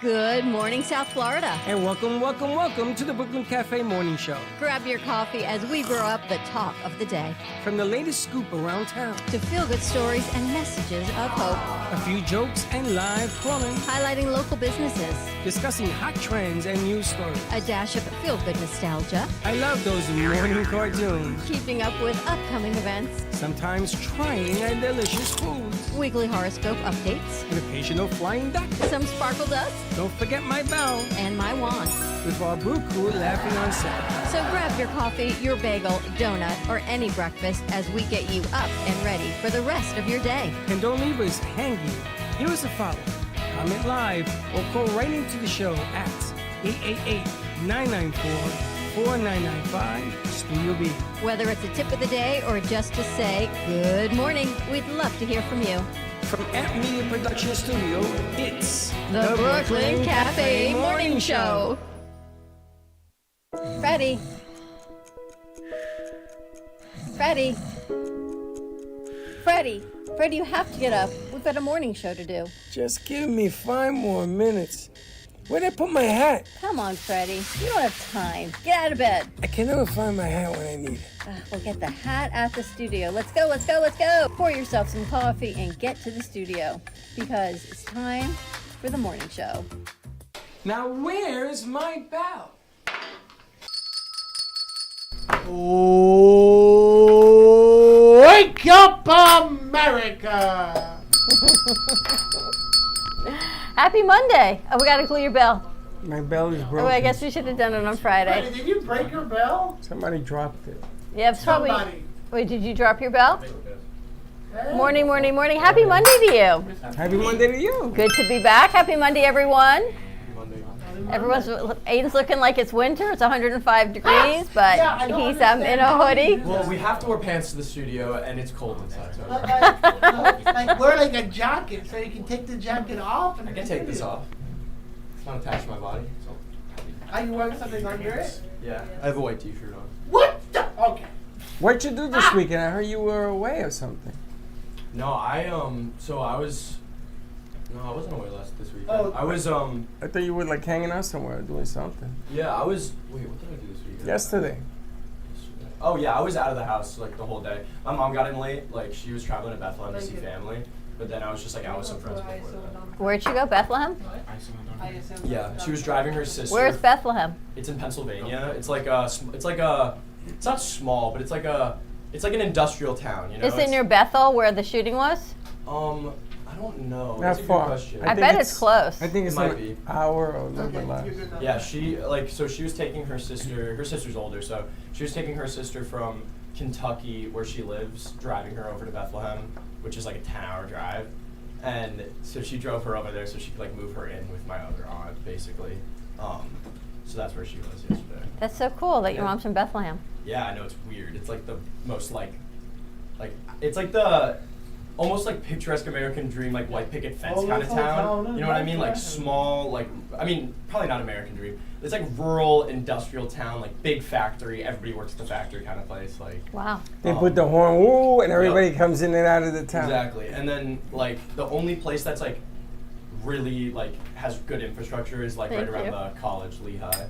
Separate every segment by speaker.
Speaker 1: Good morning, South Florida.
Speaker 2: And welcome to the Brooklyn Cafe Morning Show.
Speaker 1: Grab your coffee as we brew up the talk of the day.
Speaker 2: From the latest scoop around town
Speaker 1: to feel-good stories and messages of hope.
Speaker 2: A few jokes and live calling.
Speaker 1: Highlighting local businesses.
Speaker 2: Discussing hot trends and news stories.
Speaker 1: A dash of feel-good nostalgia.
Speaker 2: I love those morning cartoons.
Speaker 1: Keeping up with upcoming events.
Speaker 2: Sometimes trying delicious foods.
Speaker 1: Weekly horoscope updates.
Speaker 2: An occasional flying duck.
Speaker 1: Some sparkle dust.
Speaker 2: Don't forget my bell.
Speaker 1: And my wand.
Speaker 2: With our brew crew laughing on set.
Speaker 1: So grab your coffee, your bagel, donut, or any breakfast as we get you up and ready for the rest of your day.
Speaker 2: And don't leave us hanging. Give us a follow. Comment live or call right into the show at 888-994-4995 Studio B.
Speaker 1: Whether it's a tip of the day or just to say good morning, we'd love to hear from you.
Speaker 2: From Amp Media Production Studio, it's
Speaker 1: the Brooklyn Cafe Morning Show. Freddie, you have to get up. We've got a morning show to do.
Speaker 2: Just give me 5 more minutes. Where'd I put my hat?
Speaker 1: Come on, Freddie. You don't have time. Get out of bed.
Speaker 2: I can never find my hat when I need it.
Speaker 1: We'll get the hat at the studio. Let's go. Pour yourself some coffee and get to the studio because it's time for the morning show.
Speaker 2: Now, where's my bell?
Speaker 3: Wake up, America!
Speaker 1: Happy Monday. Oh, we got to glue your bell.
Speaker 2: My bell is broken.
Speaker 1: Oh, I guess we should have done it on Friday.
Speaker 3: Freddie, did you break your bell?
Speaker 2: Somebody dropped it.
Speaker 1: Yeah, it's probably.
Speaker 3: Somebody.
Speaker 1: Wait, did you drop your bell?
Speaker 3: Hey.
Speaker 1: Morning. Happy Monday to you.
Speaker 2: Happy Monday to you.
Speaker 1: Good to be back. Happy Monday, everyone. Aiden's looking like it's winter. It's 105 degrees, but he's in a hoodie.
Speaker 4: Well, we have to wear pants to the studio, and it's cold inside. So
Speaker 3: Like wear like a jacket so you can take the jacket off. And
Speaker 4: I can take this off. It's not attached to my body. So.
Speaker 3: Are you wearing something under it?
Speaker 4: Yeah, I have a white T-shirt on.
Speaker 3: What the? Okay.
Speaker 2: What'd you do this weekend? I heard you were away or something.
Speaker 4: No, I wasn't away this weekend.
Speaker 3: Oh.
Speaker 4: I was
Speaker 2: I thought you were like hanging out somewhere doing something.
Speaker 4: Yeah, I was. Wait, what did I do this weekend?
Speaker 2: Yesterday.
Speaker 4: Oh yeah, I was out of the house like the whole day. My mom got in late. Like she was traveling to Bethlehem to see family, but then I was just like out with some friends before that.
Speaker 1: Where'd you go? Bethlehem?
Speaker 4: Yeah, she was driving her sister.
Speaker 1: Where's Bethlehem?
Speaker 4: It's in Pennsylvania. It's not small, but it's like an industrial town. You know.
Speaker 1: Is it near Bethel where the shooting was?
Speaker 4: I don't know.
Speaker 2: Not
Speaker 4: That's a
Speaker 2: far.
Speaker 4: good question.
Speaker 1: I bet it's close.
Speaker 2: I think it's
Speaker 4: might
Speaker 2: like
Speaker 4: be.
Speaker 2: an hour or a little bit less.
Speaker 4: Yeah, she was taking her sister. Her sister's older, so she was taking her sister from Kentucky, where she lives, driving her over to Bethlehem, which is like a 10-hour drive. And so she drove her over there so she could like move her in with my other aunt, basically. So that's where she was yesterday.
Speaker 1: That's so cool that your mom's from Bethlehem.
Speaker 4: Yeah, I know, it's weird. It's like the most like it's like the almost like picturesque American dream, like white picket fence kind of town. You know what I mean? Like small, like, I mean, probably not American dream. It's like rural industrial town, like big factory. Everybody works at the factory kind of place. Like
Speaker 1: Wow.
Speaker 2: They put the horn, woo, and everybody comes in and out of the town.
Speaker 4: Exactly. And then like the only place that's like really like has good infrastructure is like right around the college, Lehigh.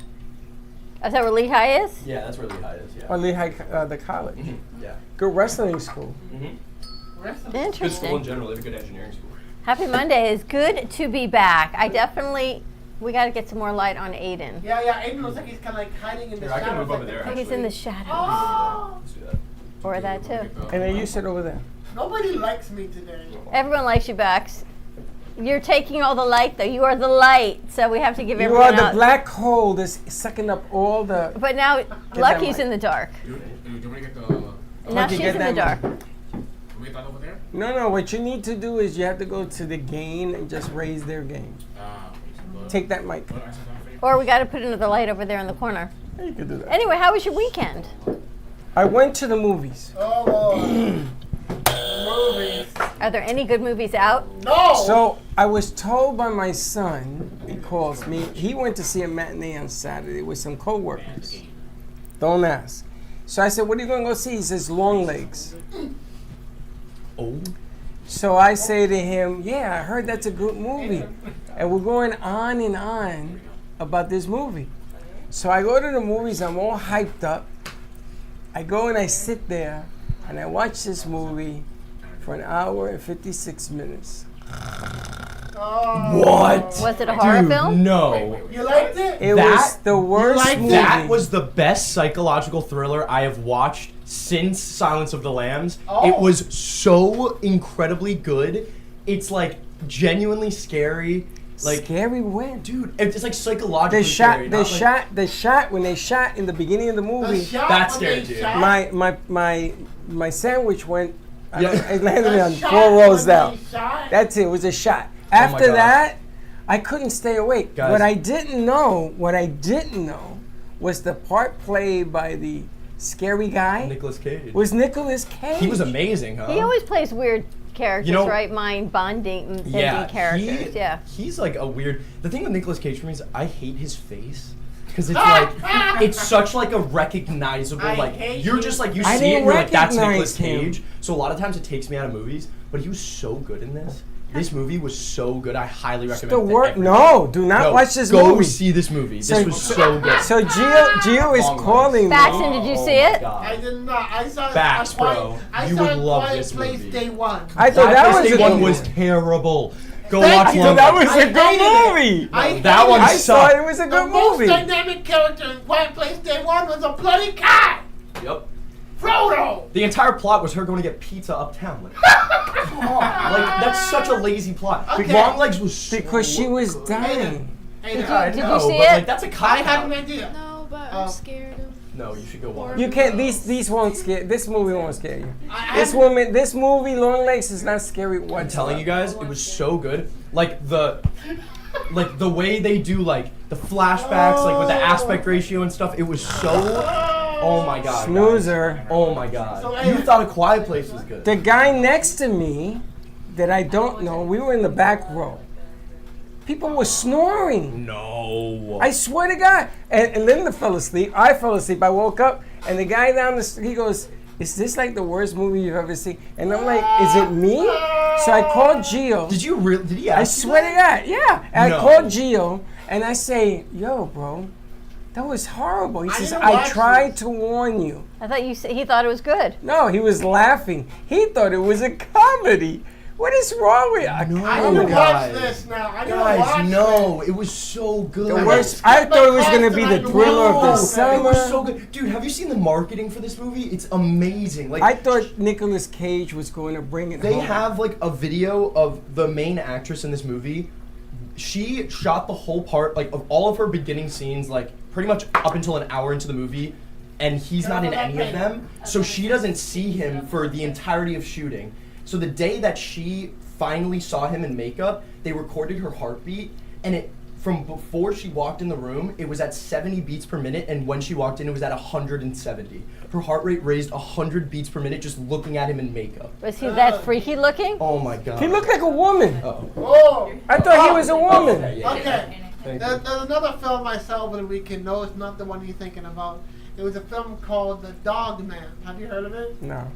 Speaker 1: Is that where Lehigh is?
Speaker 4: Yeah, that's where Lehigh is. Yeah.
Speaker 2: Or Lehigh, the college.
Speaker 4: Yeah.
Speaker 2: Good wrestling school.
Speaker 4: Good school in
Speaker 1: Interesting.
Speaker 4: general. They have a good engineering school.
Speaker 1: Happy Monday. It's good to be back. We got to get some more light on Aiden.
Speaker 3: Yeah. Aiden looks like he's kind of like hiding in the
Speaker 4: Here,
Speaker 3: shadows.
Speaker 4: I can move over there.
Speaker 1: He's in the shadows.
Speaker 3: Oh!
Speaker 4: Let's do that.
Speaker 1: Or that too.
Speaker 2: And then you sit over there.
Speaker 3: Nobody likes me today.
Speaker 1: Everyone likes you, Bex. You're taking all the light, though. You are the light, so we have to give
Speaker 2: You
Speaker 1: everyone
Speaker 2: are the
Speaker 1: out.
Speaker 2: black hole that's sucking up all the...
Speaker 1: But now, Lucky's in the dark. Now she's in the dark.
Speaker 5: Over there?
Speaker 2: No, what you need to do is you have to go to the gain and just raise their gain. Take that mic.
Speaker 1: Or we got to put another light over there in the corner.
Speaker 2: Yeah, you could do that.
Speaker 1: Anyway, how was your weekend?
Speaker 2: I went to the movies.
Speaker 3: Oh, movies.
Speaker 1: Are there any good movies out?
Speaker 3: No!
Speaker 2: So I was told by my son, he calls me, he went to see a matinee on Saturday with some co-workers. Don't ask. So I said, what are you going to go see? He says, Long Legs.
Speaker 4: Oh.
Speaker 2: So I say to him, yeah, I heard that's a good movie. And we're going on and on about this movie. So I go to the movies, I'm all hyped up. I go and I sit there and I watch this movie for an hour and 56 minutes.
Speaker 4: What?
Speaker 1: Was it a horror film?
Speaker 4: No.
Speaker 3: You liked it?
Speaker 2: It was the worst
Speaker 3: liked
Speaker 2: movie.
Speaker 4: That was the best psychological thriller I have watched since Silence of the Lambs.
Speaker 3: Oh.
Speaker 4: It was so incredibly good. It's like genuinely scary. Like,
Speaker 2: Scary when?
Speaker 4: dude, it's like psychologically
Speaker 2: The shot,
Speaker 4: scary.
Speaker 2: the
Speaker 4: not like-
Speaker 2: shot, the shot when they shot in the beginning of the
Speaker 3: The
Speaker 2: movie.
Speaker 3: shot
Speaker 4: That's
Speaker 3: when they
Speaker 4: scary, dude.
Speaker 3: shot-
Speaker 2: My sandwich went.
Speaker 4: Yeah.
Speaker 2: It landed
Speaker 3: the
Speaker 2: on
Speaker 3: shot
Speaker 2: 4 rows
Speaker 3: when
Speaker 2: down.
Speaker 3: they shot-
Speaker 2: That's it. It was a shot.
Speaker 4: my
Speaker 2: After
Speaker 4: gosh.
Speaker 2: that, I couldn't stay awake.
Speaker 4: Guys.
Speaker 2: What I didn't know was the part played by the scary guy
Speaker 4: Nicolas Cage.
Speaker 2: was Nicolas Cage.
Speaker 4: He was amazing, huh?
Speaker 1: He always plays weird characters,
Speaker 4: You know-
Speaker 1: right? Mind bending characters. Yeah.
Speaker 4: He's like a weird. The thing with Nicolas Cage for me is I hate his face because it's like it's such like a recognizable
Speaker 3: I
Speaker 4: like
Speaker 3: hate
Speaker 4: you're
Speaker 3: you.
Speaker 4: just like you
Speaker 2: I
Speaker 4: see it
Speaker 2: didn't
Speaker 4: and you're like that's
Speaker 2: recognize
Speaker 4: Nicolas
Speaker 2: him.
Speaker 4: Cage. So a lot of times it takes me out of movies, but he was so good in this. This movie was so good. I highly recommend
Speaker 2: the
Speaker 4: it. to
Speaker 2: work.
Speaker 4: everyone.
Speaker 2: No, do not
Speaker 4: No,
Speaker 2: watch this
Speaker 4: go
Speaker 2: movie.
Speaker 4: see this movie. This was so good.
Speaker 2: So Gio is
Speaker 4: Long
Speaker 2: calling me.
Speaker 1: Faxon, did you see it?
Speaker 3: I did not. I saw
Speaker 4: Facts,
Speaker 3: a quiet,
Speaker 4: bro.
Speaker 3: I
Speaker 4: You
Speaker 3: saw
Speaker 4: would
Speaker 3: a
Speaker 4: love
Speaker 3: Quiet
Speaker 4: this
Speaker 3: Place
Speaker 4: movie.
Speaker 3: Day one.
Speaker 2: I thought that was a
Speaker 4: That
Speaker 2: good
Speaker 4: one was
Speaker 2: movie.
Speaker 4: terrible. Go
Speaker 3: Thank
Speaker 4: watch
Speaker 3: you.
Speaker 2: I
Speaker 4: Long
Speaker 2: thought that
Speaker 4: Run.
Speaker 2: was a
Speaker 3: I
Speaker 2: good
Speaker 3: hated
Speaker 2: movie.
Speaker 3: I
Speaker 4: that
Speaker 3: hated
Speaker 4: one
Speaker 3: it.
Speaker 2: I
Speaker 4: sucked.
Speaker 2: thought it was a
Speaker 3: The
Speaker 2: good
Speaker 3: most
Speaker 2: movie.
Speaker 3: dynamic character in Quiet Place Day one was a bloody cat.
Speaker 4: Yep.
Speaker 3: Frodo.
Speaker 4: The entire plot was her going to get pizza uptown. Like, come on. Like, that's such a lazy plot.
Speaker 3: Okay.
Speaker 4: Long Legs was so
Speaker 2: Because she was
Speaker 4: good.
Speaker 2: dying.
Speaker 3: Hey,
Speaker 1: Did
Speaker 3: I
Speaker 1: you
Speaker 4: know,
Speaker 1: see
Speaker 4: but
Speaker 1: it?
Speaker 4: like that's a cop
Speaker 3: had
Speaker 4: out.
Speaker 3: an idea.
Speaker 6: No, but
Speaker 3: Oh.
Speaker 6: I'm scared of.
Speaker 4: No, you should go watch.
Speaker 2: You can't. These won't scare. This movie won't scare you.
Speaker 3: I
Speaker 2: This movie, Long Legs, is not scary whatsoever.
Speaker 4: I'm telling you guys, it was so good. Like the way they do like the flashbacks, like with the aspect ratio and stuff. It was so. Oh my god. guys.
Speaker 2: Snoozer.
Speaker 4: Oh my god.
Speaker 3: So,
Speaker 4: You thought A Quiet Place was good.
Speaker 2: The guy next to me, that I don't know, we were in the back row. People were snoring.
Speaker 4: No.
Speaker 2: I swear to God. And Linda fell asleep. I fell asleep. I woke up, and the guy down the street, he goes, "Is this like the worst movie you've ever seen?" And I'm like, "Is it me?" So I called Gio.
Speaker 4: Did you really? Did he
Speaker 2: I
Speaker 4: ask you
Speaker 2: swear to
Speaker 4: that?
Speaker 2: God, yeah. And
Speaker 4: No.
Speaker 2: I called Gio, and I say, "Yo, bro, that was horrible." He says,
Speaker 3: didn't
Speaker 2: "I
Speaker 3: watch
Speaker 2: tried
Speaker 3: this.
Speaker 2: to warn you."
Speaker 1: I thought he thought it was good.
Speaker 2: No, he was laughing. He thought it was a comedy. What is wrong with you?
Speaker 3: I
Speaker 2: Oh
Speaker 3: need
Speaker 2: my
Speaker 3: to
Speaker 2: God.
Speaker 3: watch this now. I need to watch
Speaker 4: Guys, no, it was so good.
Speaker 2: The worst. I thought it was gonna be the thriller of the
Speaker 3: No,
Speaker 4: It
Speaker 2: summer.
Speaker 4: was so good, dude. Have you seen the marketing for this movie? It's amazing. Like
Speaker 2: I thought Nicolas Cage was going to bring it
Speaker 4: they
Speaker 2: home.
Speaker 4: have like a video of the main actress in this movie. She shot the whole part, like of all of her beginning scenes, like pretty much up until an hour into the movie, and he's not in any of them. So she doesn't see him for the entirety of shooting. So the day that she finally saw him in makeup, they recorded her heartbeat, and it from before she walked in the room, it was at 70 beats per minute, and when she walked in, it was at 170. Her heart rate raised 100 beats per minute just looking at him in makeup.
Speaker 1: Was he that freaky looking?
Speaker 4: Oh my god.
Speaker 2: He looked like a woman.
Speaker 4: Oh.
Speaker 3: Oh.
Speaker 2: I thought he was a woman.
Speaker 4: Okay, yeah.
Speaker 3: Okay.
Speaker 4: Thank
Speaker 3: There's
Speaker 4: you.
Speaker 3: another film I saw over the weekend. No, it's not the one you're thinking about. It was a film called The Dog Man. Have you heard of it?
Speaker 2: No.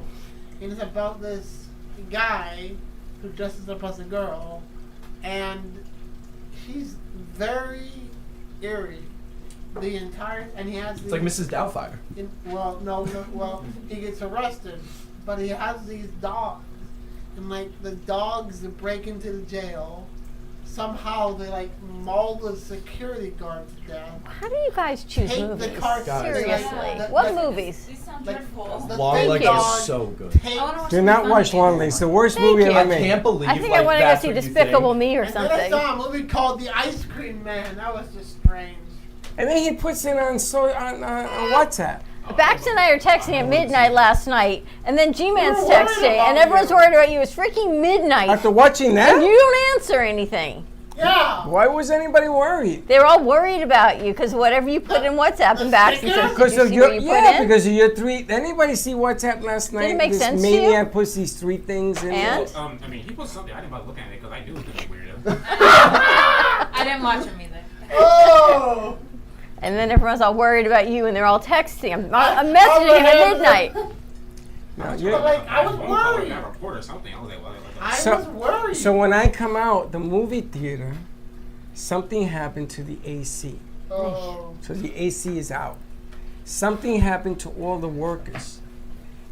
Speaker 3: It is about this guy who dresses up as a girl, and he's very eerie. The entire and he has
Speaker 4: It's like Mrs. Doubtfire.
Speaker 3: well, he gets arrested, but he has these dogs, and like the dogs that break into the jail, somehow they like maul the security guard to death.
Speaker 1: How do you guys choose
Speaker 3: Take
Speaker 1: movies?
Speaker 3: the car.
Speaker 4: Guys.
Speaker 1: Seriously.
Speaker 3: The-
Speaker 1: What
Speaker 3: the-
Speaker 1: movies?
Speaker 6: These sound
Speaker 3: Like,
Speaker 6: dreadful.
Speaker 3: the
Speaker 4: Long
Speaker 3: big
Speaker 4: Legs
Speaker 3: dog
Speaker 4: is so good.
Speaker 3: takes-
Speaker 6: I wanna watch
Speaker 2: Do not watch Long Legs. The worst
Speaker 1: Thank
Speaker 2: movie
Speaker 1: you.
Speaker 2: ever
Speaker 4: I
Speaker 2: made.
Speaker 4: can't believe
Speaker 1: I think
Speaker 4: like,
Speaker 1: I want to go
Speaker 4: that's
Speaker 1: see
Speaker 4: what you
Speaker 1: Despicable
Speaker 4: think.
Speaker 1: Me or
Speaker 3: And then I
Speaker 1: something.
Speaker 3: saw a movie called The Ice Cream Man. That was just strange.
Speaker 2: And then he puts it on WhatsApp.
Speaker 1: Bax and I are texting at midnight last night, and then G-Man's
Speaker 3: We're worried
Speaker 1: texting,
Speaker 3: about
Speaker 1: and everyone's
Speaker 3: you.
Speaker 1: worried about you. It's freaking midnight,
Speaker 2: After watching
Speaker 1: and
Speaker 2: that,
Speaker 1: you don't answer anything.
Speaker 3: Yeah.
Speaker 2: why was anybody worried?
Speaker 1: They're all worried about you because whatever you put in WhatsApp, and Bax says, "Did
Speaker 2: Because
Speaker 1: you
Speaker 2: of
Speaker 1: see
Speaker 2: your
Speaker 1: what you put in?"
Speaker 2: because of your three. Anybody see WhatsApp last night?
Speaker 1: it make
Speaker 2: this
Speaker 1: sense to you?
Speaker 2: maniac puts these three things in.
Speaker 1: And?
Speaker 2: there.
Speaker 5: I mean, he put something. I didn't bother looking at it because I knew it was gonna be weirdo.
Speaker 6: I didn't watch them either.
Speaker 3: Oh.
Speaker 1: And then everyone's all worried about you, and they're all texting. I'm messaging him at midnight.
Speaker 2: No,
Speaker 3: But like, I was
Speaker 5: Phone call or
Speaker 3: worried.
Speaker 5: got a report or something. I was like, well,
Speaker 3: I was worried.
Speaker 2: So when I come out the movie theater, something happened to the AC.
Speaker 3: Oh.
Speaker 2: So the AC is out. Something happened to all the workers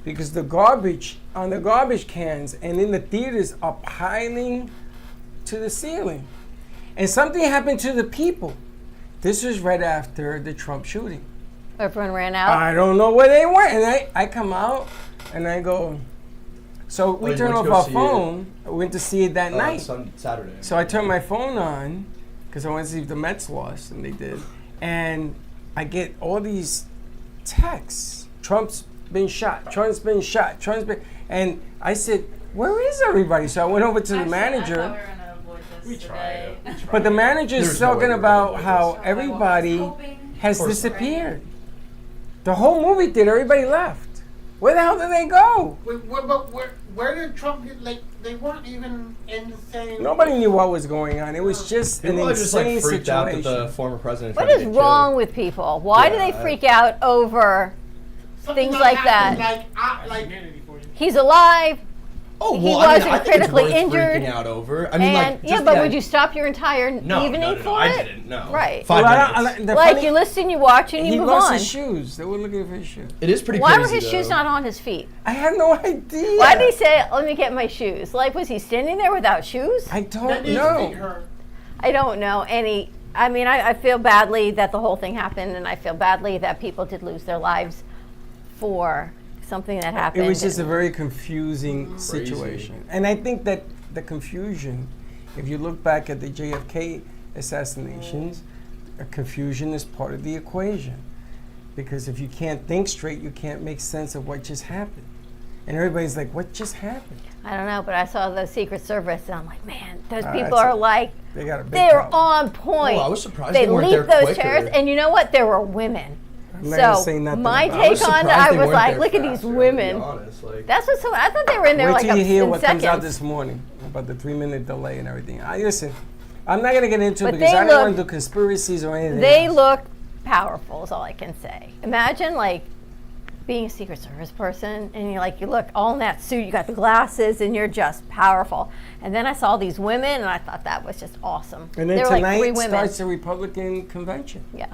Speaker 2: because the garbage on the garbage cans and in the theaters are piling to the ceiling. And something happened to the people. This was right after the Trump shooting.
Speaker 1: Everyone ran out.
Speaker 2: I don't know where they went. And I come out and I go, so we
Speaker 4: you
Speaker 2: turn
Speaker 4: went
Speaker 2: off
Speaker 4: to go
Speaker 2: our
Speaker 4: see
Speaker 2: phone. I went to see it that night.
Speaker 4: Saturday.
Speaker 2: So I turned my phone on because I wanted to see if the Mets lost, and they did. And I get all these texts. Trump's been shot. Trump's been shot. Trump's been. And I said, where is everybody? So I went over to the manager.
Speaker 6: I thought we were gonna avoid this
Speaker 5: we tried.
Speaker 6: today.
Speaker 2: But the manager's
Speaker 4: There's no way
Speaker 2: talking
Speaker 4: we're
Speaker 2: about
Speaker 4: gonna
Speaker 2: how
Speaker 4: avoid
Speaker 2: everybody
Speaker 6: Hoping.
Speaker 2: has
Speaker 4: Of course.
Speaker 2: disappeared. The whole movie theater, everybody left. Where the hell did they go?
Speaker 3: But where did Trump get, like, they weren't even in the same...
Speaker 2: Nobody knew what was going on. It was just an
Speaker 4: People are just like
Speaker 2: insane
Speaker 4: freaked out that
Speaker 2: situation.
Speaker 4: the former president.
Speaker 1: What
Speaker 4: tried to
Speaker 1: is
Speaker 4: get
Speaker 1: wrong
Speaker 4: killed.
Speaker 1: with people? Why do they
Speaker 4: Yeah,
Speaker 1: freak out over
Speaker 3: Something
Speaker 1: things like
Speaker 3: happened,
Speaker 1: that?
Speaker 3: Like,
Speaker 5: Humanity for you.
Speaker 1: he's alive?
Speaker 4: Oh,
Speaker 1: He
Speaker 4: well, I
Speaker 1: wasn't
Speaker 4: think it's
Speaker 1: critically
Speaker 4: worth
Speaker 1: injured,
Speaker 4: freaking out over. I mean,
Speaker 1: and
Speaker 4: like,
Speaker 1: yeah,
Speaker 4: just
Speaker 1: but
Speaker 4: the
Speaker 1: would you stop your entire
Speaker 4: No,
Speaker 1: evening
Speaker 4: no, no,
Speaker 1: for
Speaker 4: no,
Speaker 1: it?
Speaker 4: I didn't. No.
Speaker 1: Right.
Speaker 4: 5
Speaker 2: Well,
Speaker 4: minutes.
Speaker 2: the
Speaker 1: Like
Speaker 2: funny-
Speaker 1: you listen, you watch, and you
Speaker 2: he
Speaker 1: move
Speaker 2: lost
Speaker 1: on.
Speaker 2: his shoes. They were looking for his shoes.
Speaker 4: It is pretty
Speaker 1: Why
Speaker 4: crazy.
Speaker 1: were his shoes
Speaker 4: though.
Speaker 1: not on his feet?
Speaker 2: I have no idea.
Speaker 1: Why did he say, "Let me get my shoes"? Like, was he standing there without shoes?
Speaker 2: I
Speaker 3: that
Speaker 2: don't
Speaker 3: needs to be
Speaker 2: know.
Speaker 3: heard.
Speaker 1: I don't know any. I mean, I feel badly that the whole thing happened, and I feel badly that people did lose their lives for something that happened.
Speaker 2: It was just a very confusing
Speaker 4: Crazy.
Speaker 2: situation. And I think that the confusion, if you look back at the JFK assassinations, confusion is part of the equation. Because if you can't think straight, you can't make sense of what just happened. And everybody's like, what just happened?
Speaker 1: I don't know, but I saw the Secret Service, and I'm like, man, those
Speaker 2: Ah,
Speaker 1: people
Speaker 2: that's
Speaker 1: are
Speaker 2: a-
Speaker 1: like,
Speaker 2: They got a big
Speaker 1: they're
Speaker 2: problem.
Speaker 1: on point.
Speaker 4: Oh, I was surprised
Speaker 1: they
Speaker 4: they weren't
Speaker 1: leaped
Speaker 4: there
Speaker 1: those
Speaker 4: quicker.
Speaker 1: chairs, and you know what? There were women.
Speaker 2: I'm not gonna say
Speaker 1: So
Speaker 2: nothing
Speaker 1: my
Speaker 2: about
Speaker 1: take
Speaker 2: it.
Speaker 1: on it,
Speaker 4: surprised
Speaker 1: I
Speaker 4: they
Speaker 1: was
Speaker 4: weren't
Speaker 1: like,
Speaker 4: there
Speaker 1: look at these
Speaker 4: faster, to be
Speaker 1: women.
Speaker 4: honest, like-
Speaker 1: That's what's so. I thought they were in there
Speaker 2: Wait
Speaker 1: like
Speaker 2: till you hear
Speaker 1: in
Speaker 2: what
Speaker 1: seconds.
Speaker 2: comes out this morning about the 3-minute delay and everything. Listen, I'm not going to get into it
Speaker 1: But
Speaker 2: because
Speaker 1: they
Speaker 2: I don't want
Speaker 1: look-
Speaker 2: to do conspiracies or anything.
Speaker 1: They
Speaker 2: else.
Speaker 1: look powerful, is all I can say. Imagine like being a Secret Service person, and you look all in that suit, you got the glasses, and you're just powerful. And then I saw these women, and I thought that was just awesome.
Speaker 2: And then
Speaker 1: they were like
Speaker 2: tonight
Speaker 1: 3 women.
Speaker 2: starts the Republican convention
Speaker 1: Yeah.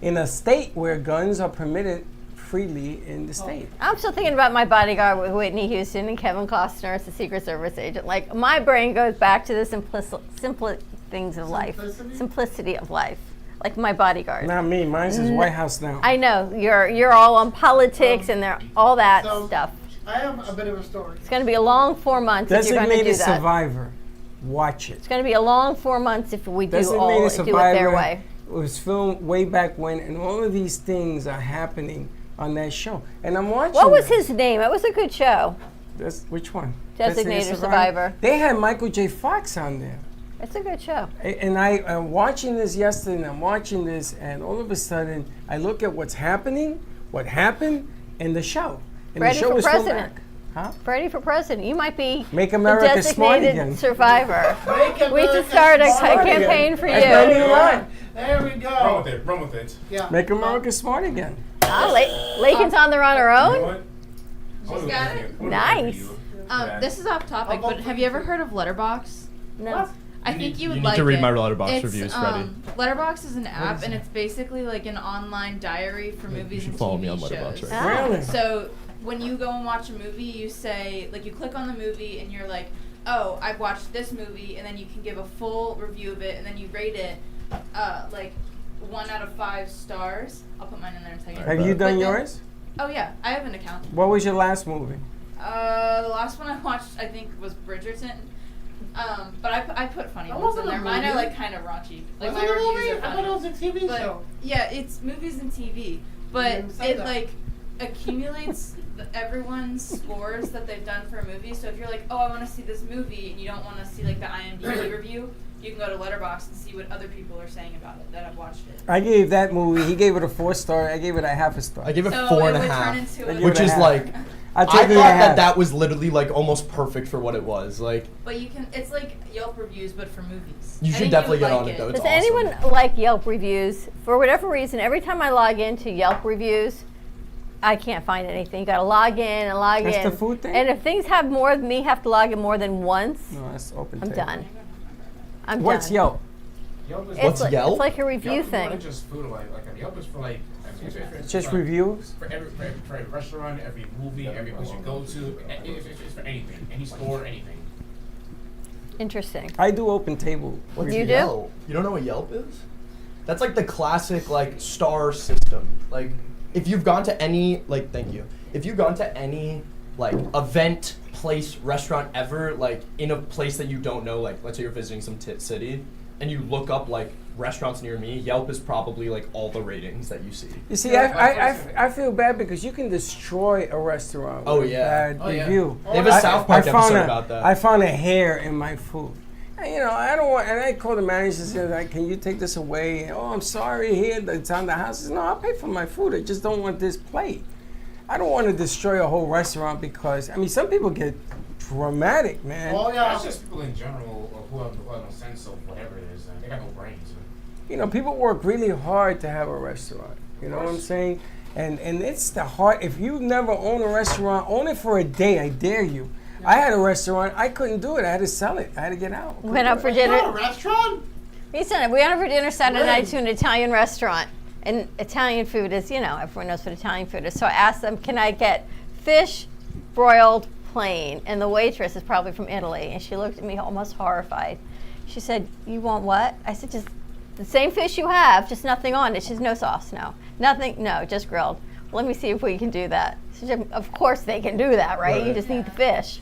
Speaker 2: in a state where guns are permitted freely in the state.
Speaker 1: I'm still thinking about My Bodyguard with Whitney Houston and Kevin Costner as the Secret Service agent. Like, my brain goes back to the simple things of life.
Speaker 3: Simplicity?
Speaker 1: Simplicity of life. Like My Bodyguard.
Speaker 2: Not me. Mine says White House now.
Speaker 1: I know, you're all on politics and all that
Speaker 3: So,
Speaker 1: stuff.
Speaker 3: I have a bit of a story.
Speaker 1: It's going to be a long 4 months if you're going to do
Speaker 2: Designated
Speaker 1: that.
Speaker 2: Survivor. Watch it.
Speaker 1: It's going to be a long 4 months if we do
Speaker 2: Designated
Speaker 1: it
Speaker 2: Survivor
Speaker 1: their way.
Speaker 2: was filmed way back when, and all of these things are happening on that show. And I'm watching.
Speaker 1: What was
Speaker 2: it.
Speaker 1: his name? It was a good show.
Speaker 2: Which one?
Speaker 1: Designated Survivor.
Speaker 2: They had Michael J. Fox on there.
Speaker 1: It's a good show.
Speaker 2: And I'm watching this yesterday, and I'm watching this, and all of a sudden, I look at what's happening, what happened, and the show. And
Speaker 1: Ready
Speaker 2: the show
Speaker 1: for
Speaker 2: was filmed
Speaker 1: president.
Speaker 2: back. Huh?
Speaker 1: Ready for president. You might be
Speaker 2: Make America
Speaker 1: the
Speaker 2: smart
Speaker 1: designated
Speaker 2: again.
Speaker 1: survivor.
Speaker 3: Make
Speaker 1: We
Speaker 3: America
Speaker 1: should start a
Speaker 3: smart again.
Speaker 1: campaign for
Speaker 2: That's my new
Speaker 1: you.
Speaker 2: line.
Speaker 3: There we
Speaker 5: Run
Speaker 3: go.
Speaker 5: with it. Run with it.
Speaker 3: Yeah.
Speaker 2: Make America smart again.
Speaker 1: Lakin's on there on her
Speaker 5: You know
Speaker 1: own.
Speaker 5: what?
Speaker 6: She's got it?
Speaker 1: Nice.
Speaker 6: This is off topic,
Speaker 3: I'll
Speaker 6: but
Speaker 3: vote
Speaker 6: have
Speaker 3: for
Speaker 6: you ever
Speaker 3: you.
Speaker 6: heard of Letterbox?
Speaker 1: No.
Speaker 6: I think you would
Speaker 4: need
Speaker 6: like
Speaker 4: to read
Speaker 6: it.
Speaker 4: my Letterboxd
Speaker 6: It's,
Speaker 4: reviews, Freddie.
Speaker 6: Letterbox is an app,
Speaker 2: is
Speaker 6: and
Speaker 2: that?
Speaker 6: it's basically like an online diary for movies
Speaker 4: should
Speaker 6: and
Speaker 4: follow
Speaker 6: TV
Speaker 4: me on
Speaker 6: shows.
Speaker 4: Letterboxd right
Speaker 1: Ah.
Speaker 2: Really?
Speaker 6: So when you go and watch a movie, you say, like, you click on the movie and you're like, oh, I've watched this movie, and then you can give a full review of it, and then you rate it, like 1 out of 5 stars. I'll put mine in there in a second.
Speaker 2: Have you
Speaker 6: But
Speaker 2: done
Speaker 6: then-
Speaker 2: yours?
Speaker 6: Oh yeah, I have an account.
Speaker 2: What was your last movie?
Speaker 6: The last one I watched, I think, was Bridgerton. But I put funny
Speaker 3: That
Speaker 6: ones in
Speaker 3: wasn't a
Speaker 6: there. Mine are
Speaker 3: movie.
Speaker 6: like kind of raunchy. Like
Speaker 3: Was
Speaker 6: my
Speaker 3: it a
Speaker 6: reviews
Speaker 3: movie?
Speaker 6: are
Speaker 3: I thought
Speaker 6: funny.
Speaker 3: it was a TV
Speaker 6: But
Speaker 3: show.
Speaker 6: yeah, it's movies and TV. But
Speaker 3: didn't say
Speaker 6: it
Speaker 3: that.
Speaker 6: like accumulates everyone's scores that they've done for a movie. So if you're like, oh, I want to see this movie, and you don't want to see like the IMDb review, you can go to Letterboxd and see what other people are saying about it that have watched it.
Speaker 2: I gave that movie, he gave it a 4-star, I gave it a half a star.
Speaker 4: I gave it
Speaker 6: So
Speaker 4: 4 and
Speaker 6: it
Speaker 4: a
Speaker 6: would
Speaker 4: half,
Speaker 6: turn into
Speaker 2: I
Speaker 6: a
Speaker 2: give
Speaker 4: which
Speaker 2: it a
Speaker 4: is
Speaker 2: half.
Speaker 4: like.
Speaker 2: I'll
Speaker 4: I
Speaker 2: take it a
Speaker 4: thought
Speaker 2: half.
Speaker 4: that was literally like almost perfect for what it was. Like,
Speaker 6: But you can, it's like Yelp reviews, but for movies.
Speaker 4: you
Speaker 6: I
Speaker 4: should
Speaker 6: think
Speaker 4: definitely
Speaker 6: would
Speaker 4: get
Speaker 6: like
Speaker 4: on it though. It's
Speaker 1: Does
Speaker 4: awesome.
Speaker 1: anyone like Yelp reviews? For whatever reason, every time I log into Yelp reviews, I can't find anything. You got to log in and log
Speaker 2: That's
Speaker 1: in.
Speaker 2: the food thing?
Speaker 1: And if things have more than me, have to log in more than once,
Speaker 2: No, that's open
Speaker 1: I'm
Speaker 2: table.
Speaker 1: done. I'm
Speaker 2: What's
Speaker 1: done.
Speaker 2: Yelp?
Speaker 5: Yelp is
Speaker 4: What's
Speaker 1: like,
Speaker 4: Yelp?
Speaker 1: It's like a review
Speaker 5: Yelp is more
Speaker 1: thing.
Speaker 5: than just food. Like Yelp is for like.
Speaker 2: It's just reviews?
Speaker 5: For every restaurant, every movie, every place you go to. It's for anything. Any store, anything.
Speaker 1: Interesting.
Speaker 2: I do open table.
Speaker 4: What's
Speaker 1: You do?
Speaker 4: Yelp? You don't know what Yelp is? That's like the classic like star system. Like if you've gone to any thank you. If you've gone to any like event, place, restaurant ever, like in a place that you don't know, like let's say you're visiting some city, and you look up like restaurants near me, Yelp is probably like all the ratings that you see.
Speaker 2: You see, I feel bad because you can destroy a restaurant
Speaker 4: Oh,
Speaker 2: with
Speaker 4: yeah.
Speaker 2: a bad
Speaker 5: Oh, yeah.
Speaker 2: review.
Speaker 4: They have a South Park
Speaker 2: found
Speaker 4: episode about that.
Speaker 2: I found a hair in my food. And, you know, I don't want, and I called the manager and said, like, can you take this away? And, oh, I'm sorry, here, it's on the house. I said, no, I'll pay for my food. I just don't want this plate. I don't want to destroy a whole restaurant because, I mean, some people get dramatic, man.
Speaker 3: Oh yeah.
Speaker 5: That's just people in general who have no sense of whatever it is. They got no brains.
Speaker 2: You know, people work really hard to have a restaurant. You know what I'm saying? And it's the hard. If you never own a restaurant, own it for a day. I dare you. I had a restaurant. I couldn't do it. I had to sell it. I had to get out.
Speaker 1: We went out for
Speaker 3: Is that a
Speaker 1: dinner.
Speaker 3: restaurant?
Speaker 1: We went out for dinner Saturday
Speaker 3: Really?
Speaker 1: night to an Italian restaurant. And Italian food is, you know, everyone knows what Italian food is. So I asked them, can I get fish broiled plain? And the waitress is probably from Italy. And she looked at me almost horrified. She said, you want what? I said, just the same fish you have, just nothing on it. She said, no sauce, no. Nothing, no, just grilled. Let me see if we can do that. She said, of course they can do that, right? You just need the fish.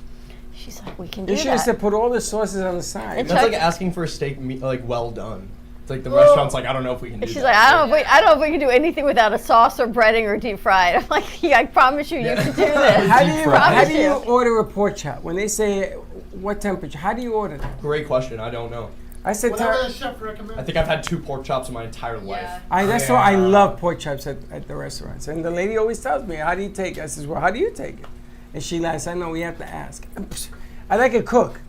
Speaker 1: She's like, we can do
Speaker 2: You should have
Speaker 1: that.
Speaker 2: said put all the sauces on the side.
Speaker 1: And
Speaker 4: That's
Speaker 1: Chuck-
Speaker 4: like asking for a steak like well done. It's like the restaurant's like, I don't know if we can do
Speaker 1: She's
Speaker 4: that.
Speaker 1: like, I don't know if we can do anything without a sauce or breading or deep fried. I'm like, yeah, I promise you, you can do this.
Speaker 2: How do
Speaker 4: Deep
Speaker 2: you
Speaker 4: fried.
Speaker 2: how do you
Speaker 1: Promise you.
Speaker 2: order a pork chop? When they say what temperature, how do you order that?
Speaker 4: Great question. I don't know.
Speaker 2: I said
Speaker 3: Whatever the chef recommends.
Speaker 4: I think I've had 2 pork chops in my entire life.
Speaker 6: Yeah.
Speaker 2: that's why I love pork chops at the restaurants. And the lady always tells me, how do you take it? I says, well, how do you take it? And she laughs, I know, we have to ask. I like a cook.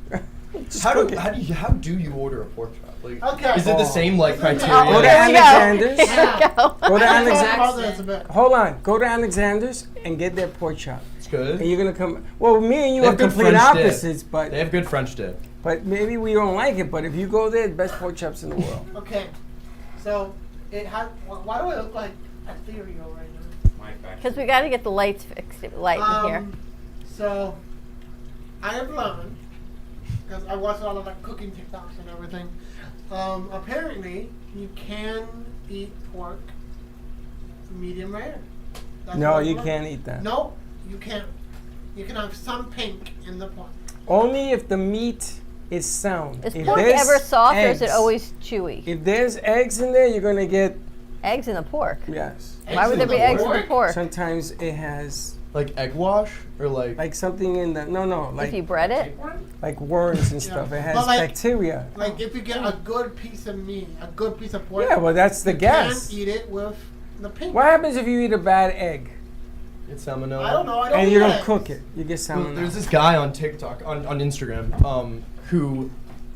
Speaker 2: Just
Speaker 4: How
Speaker 2: cook
Speaker 4: do
Speaker 2: it.
Speaker 4: how do you order a pork chop? Like,
Speaker 3: Okay.
Speaker 4: is it the same like
Speaker 3: Okay.
Speaker 4: criteria?
Speaker 2: Go to
Speaker 1: There we go.
Speaker 2: Alexander's.
Speaker 1: There we go.
Speaker 2: Go to
Speaker 3: Talk about
Speaker 2: Alexander's.
Speaker 3: this a bit.
Speaker 2: Hold on. Go to Alexander's and get their pork chop.
Speaker 4: It's good.
Speaker 2: And you're gonna come. Well, me and you
Speaker 4: They
Speaker 2: are
Speaker 4: have good
Speaker 2: complete
Speaker 4: French dip.
Speaker 2: opposites, but
Speaker 4: They have good French dip.
Speaker 2: maybe we don't like it. But if you go there, the best pork chops in the world.
Speaker 3: Okay. So it had. Why do I look like ethereal right now?
Speaker 1: Because we got to get the lights fixed, light in here.
Speaker 3: So I have learned, because I watch a lot of like cooking TikToks and everything. Apparently, you can eat pork medium rare. That's
Speaker 2: No,
Speaker 3: what I've
Speaker 2: you
Speaker 3: learned.
Speaker 2: can't eat that.
Speaker 3: No, you can't. You can have some pink in the pork.
Speaker 2: Only if the meat is sound.
Speaker 1: Is
Speaker 2: If
Speaker 1: pork
Speaker 2: there's
Speaker 1: ever soft or is it
Speaker 2: eggs-
Speaker 1: always chewy?
Speaker 2: If there's eggs in there, you're gonna get
Speaker 1: Eggs in the pork.
Speaker 2: yes.
Speaker 1: Why would there be eggs in the pork?
Speaker 2: Sometimes it has
Speaker 4: Like egg wash or like
Speaker 2: something in the
Speaker 1: If
Speaker 2: like
Speaker 1: you bread it?
Speaker 2: like worms and stuff. It has
Speaker 3: But, like-
Speaker 2: bacteria.
Speaker 3: Like if you get a good piece of meat, a good piece of pork,
Speaker 2: Yeah, well that's the
Speaker 3: you
Speaker 2: guess.
Speaker 3: can't eat it with the pink.
Speaker 2: What happens if you eat a bad egg
Speaker 4: it's salmonella.
Speaker 3: I don't know. I don't
Speaker 2: and
Speaker 3: eat
Speaker 2: you don't
Speaker 3: eggs.
Speaker 2: cook it? You get
Speaker 4: Well,
Speaker 2: salmonella.
Speaker 4: there's this guy on TikTok, on Instagram, who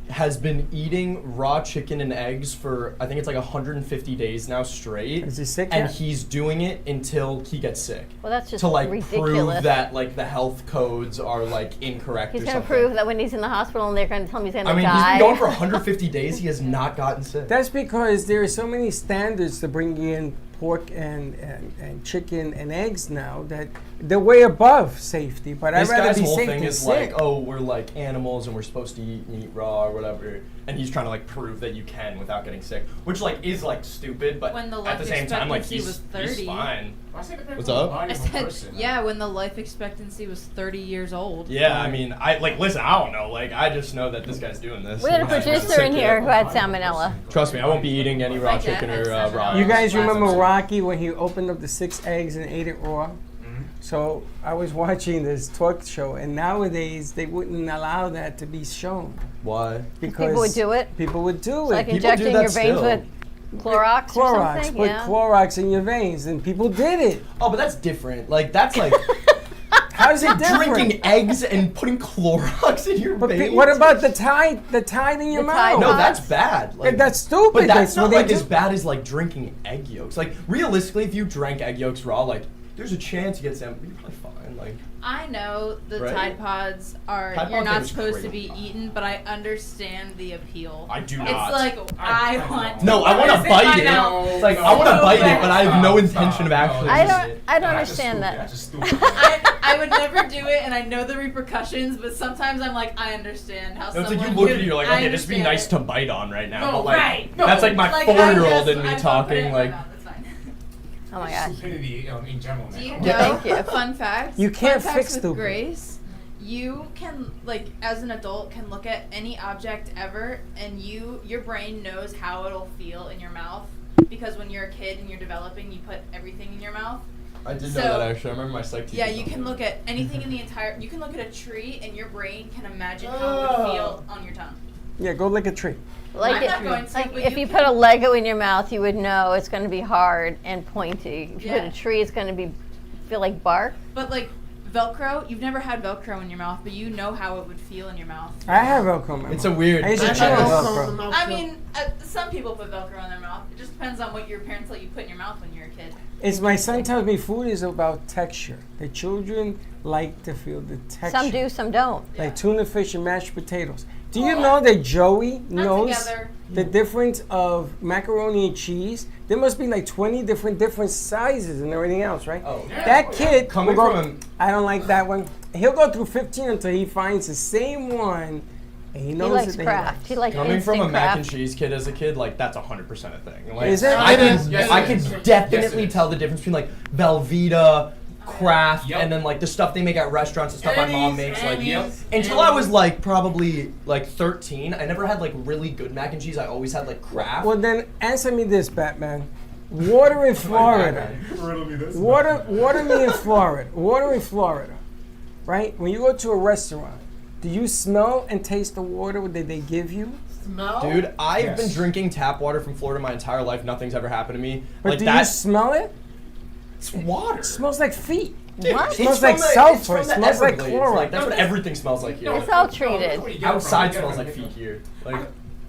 Speaker 4: has been eating raw chicken and eggs for, I think it's like 150 days now straight.
Speaker 2: Is he sick
Speaker 4: And
Speaker 2: yet?
Speaker 4: he's doing it until he gets sick.
Speaker 1: Well, that's just
Speaker 4: To like
Speaker 1: ridiculous.
Speaker 4: prove that like the health codes are like incorrect
Speaker 1: He's
Speaker 4: or
Speaker 1: going to
Speaker 4: something.
Speaker 1: prove that when he's in the hospital and they're going to tell him he's going to
Speaker 4: I mean,
Speaker 1: die.
Speaker 4: he's been going for 150 days. He has not gotten sick.
Speaker 2: That's because there are so many standards to bring in pork and chicken and eggs now that they're way above safety. But
Speaker 4: This
Speaker 2: I'd rather
Speaker 4: guy's
Speaker 2: be
Speaker 4: whole
Speaker 2: safe
Speaker 4: thing
Speaker 2: than
Speaker 4: is
Speaker 2: sick.
Speaker 4: like, oh, we're like animals and we're supposed to eat meat raw or whatever, and he's trying to like prove that you can without getting sick, which like is like stupid, but
Speaker 6: When the
Speaker 4: at
Speaker 6: life
Speaker 4: the same time, like
Speaker 6: expectancy was
Speaker 4: he's
Speaker 6: 30.
Speaker 4: fine.
Speaker 5: What's
Speaker 4: What's up?
Speaker 6: I said, yeah, when the life expectancy was 30 years old.
Speaker 4: Yeah, I mean, I like listen. I don't know. Like, I just know that this guy's doing this.
Speaker 1: We had a
Speaker 4: and he's
Speaker 1: producer
Speaker 4: sick
Speaker 1: in
Speaker 4: of
Speaker 1: here
Speaker 4: it.
Speaker 1: who had salmonella.
Speaker 4: Trust me, I won't be eating any raw
Speaker 6: My dad
Speaker 4: chicken
Speaker 6: had
Speaker 4: or
Speaker 6: salmonella.
Speaker 4: raw.
Speaker 2: You
Speaker 4: eggs.
Speaker 2: guys remember
Speaker 6: Last
Speaker 2: Rocky when he opened up the 6 eggs and ate it raw? So I was watching this talk show, and nowadays they wouldn't allow that to be shown
Speaker 4: Why?
Speaker 2: because
Speaker 1: People would do it?
Speaker 2: People would do
Speaker 1: It's
Speaker 2: it.
Speaker 1: like
Speaker 4: People do
Speaker 1: injecting
Speaker 4: that
Speaker 1: your veins
Speaker 4: still.
Speaker 1: with Clorox, or
Speaker 2: Clorox,
Speaker 1: something.
Speaker 2: put
Speaker 1: Yeah.
Speaker 2: Clorox in your veins, and people did it.
Speaker 4: Oh, but that's different. Like, that's like
Speaker 2: How is it different?
Speaker 4: drinking eggs and putting Clorox in your
Speaker 2: But
Speaker 4: veins.
Speaker 2: what about the tide in your
Speaker 1: The Tide
Speaker 2: mouth?
Speaker 4: No,
Speaker 1: Pods?
Speaker 4: that's bad. Like,
Speaker 2: That's stupid.
Speaker 4: But that's
Speaker 2: what
Speaker 4: not
Speaker 2: they
Speaker 4: like
Speaker 2: do.
Speaker 4: as bad as like drinking egg yolks. Like realistically, if you drank egg yolks raw, like there's a chance you get salmon, but you're probably fine. Like,
Speaker 6: I know the
Speaker 4: Right?
Speaker 6: Tide Pods are
Speaker 4: Tide
Speaker 6: you're
Speaker 4: Pod
Speaker 6: not
Speaker 4: is
Speaker 6: supposed to
Speaker 4: great.
Speaker 6: be eaten, but I understand the appeal.
Speaker 4: I do
Speaker 6: It's
Speaker 4: not.
Speaker 6: like I want.
Speaker 4: No, I want to bite it. It's like I want to bite it, but I have no intention of actually
Speaker 1: I
Speaker 4: eating
Speaker 1: don't.
Speaker 4: it.
Speaker 1: I don't understand that.
Speaker 5: That's just stupid.
Speaker 6: I would never do it, and I know the repercussions, but sometimes I'm like, I understand how
Speaker 4: No, it's
Speaker 6: someone
Speaker 4: like you look at
Speaker 6: could-
Speaker 4: it, you're like,
Speaker 6: I
Speaker 4: okay, this would be
Speaker 6: understand
Speaker 4: nice
Speaker 6: it.
Speaker 4: to bite on right now.
Speaker 5: No,
Speaker 4: but like,
Speaker 6: right.
Speaker 5: No.
Speaker 4: that's like my
Speaker 6: Like,
Speaker 4: 4-year-old
Speaker 6: I
Speaker 4: in me
Speaker 6: just-
Speaker 4: talking
Speaker 6: I
Speaker 4: like.
Speaker 6: no, that's fine.
Speaker 1: Oh my gosh.
Speaker 5: Stupidity in general,
Speaker 6: Do you
Speaker 5: man.
Speaker 6: know?
Speaker 1: Yeah, thank you.
Speaker 6: Fun fact.
Speaker 2: You can't
Speaker 6: fun
Speaker 2: fix
Speaker 6: facts with
Speaker 2: stupid.
Speaker 6: Grace. You can like as an adult can look at any object ever, and your brain knows how it'll feel in your mouth because when you're a kid and you're developing, you put everything in your mouth.
Speaker 4: I did
Speaker 6: So-
Speaker 4: know that actually. I remember my psych teacher.
Speaker 6: Yeah, you
Speaker 4: told
Speaker 6: can
Speaker 4: me.
Speaker 6: look at anything in the entire. You can look at a tree, and your brain can imagine how it would feel on your tongue.
Speaker 2: Yeah, go lick a tree.
Speaker 1: Like,
Speaker 6: I'm not going to,
Speaker 1: like
Speaker 6: but
Speaker 1: if
Speaker 6: you
Speaker 1: you
Speaker 6: can-
Speaker 1: put a Lego in your mouth, you would know it's going to be hard and pointy. If you put
Speaker 6: Yeah.
Speaker 1: a tree, it's going to feel like bark.
Speaker 6: But like Velcro, you've never had Velcro in your mouth, but you know how it would feel in your mouth.
Speaker 2: I have Velcro in my
Speaker 4: It's
Speaker 2: mouth.
Speaker 4: a weird.
Speaker 2: I used to
Speaker 3: I
Speaker 2: chew
Speaker 3: have
Speaker 2: on
Speaker 3: Velcro in
Speaker 2: Velcro.
Speaker 3: my mouth,
Speaker 6: I
Speaker 3: too.
Speaker 6: mean, some people put Velcro in their mouth. It just depends on what your parents let you put in your mouth when you were a kid.
Speaker 2: It's my son tells me food is about texture. The children like to feel the texture.
Speaker 1: Some do, some don't.
Speaker 6: Yeah.
Speaker 2: Like tuna fish and mashed potatoes. Do you know that Joey
Speaker 6: Not
Speaker 2: knows
Speaker 6: together.
Speaker 2: the difference of macaroni and cheese? There must be like 20 different sizes and everything else, right?
Speaker 4: Oh.
Speaker 5: Yeah.
Speaker 2: That kid
Speaker 4: Coming
Speaker 2: will go,
Speaker 4: from
Speaker 2: I don't like that one. He'll go through 15 until he finds the same one, and he knows
Speaker 1: He likes
Speaker 2: that
Speaker 1: craft. He likes
Speaker 4: Coming from
Speaker 1: instant
Speaker 4: a mac and
Speaker 1: craft.
Speaker 4: cheese kid as a kid, like that's 100% a thing. Like,
Speaker 2: Is it?
Speaker 4: I
Speaker 3: Yes,
Speaker 4: could,
Speaker 3: yes,
Speaker 4: I
Speaker 3: it
Speaker 4: could
Speaker 3: is.
Speaker 4: definitely
Speaker 5: Yes, it is.
Speaker 4: tell the difference between like Velveeta, Kraft,
Speaker 5: Yep.
Speaker 4: and then like the stuff they make at restaurants and stuff my mom makes. Like,
Speaker 3: Annie's,
Speaker 4: until I was like probably like 13, I never had like really good mac and cheese. I always had like Kraft.
Speaker 2: Well, then answer me this, Batman. Water in Florida. Water me in Florida. Water in Florida. Right? When you go to a restaurant, do you smell and taste the water that they give you?
Speaker 3: Smell?
Speaker 4: Dude, I've
Speaker 5: Yes.
Speaker 4: been drinking tap water from Florida my entire life. Nothing's ever happened to me.
Speaker 2: But
Speaker 4: like
Speaker 2: do you
Speaker 4: that's
Speaker 2: smell it?
Speaker 4: it's water.
Speaker 2: It smells like feet.
Speaker 4: Dude,
Speaker 1: What?
Speaker 4: it's
Speaker 2: Smells
Speaker 4: from
Speaker 2: like
Speaker 4: the-
Speaker 2: sulfur.
Speaker 4: it's from
Speaker 2: It
Speaker 4: the
Speaker 2: smells like
Speaker 4: Everglades.
Speaker 2: chlorine.
Speaker 4: Like, that's
Speaker 5: No,
Speaker 4: what
Speaker 5: that's-
Speaker 4: everything smells like here.
Speaker 1: It's all treated.
Speaker 4: Outside smells like feet here. Like,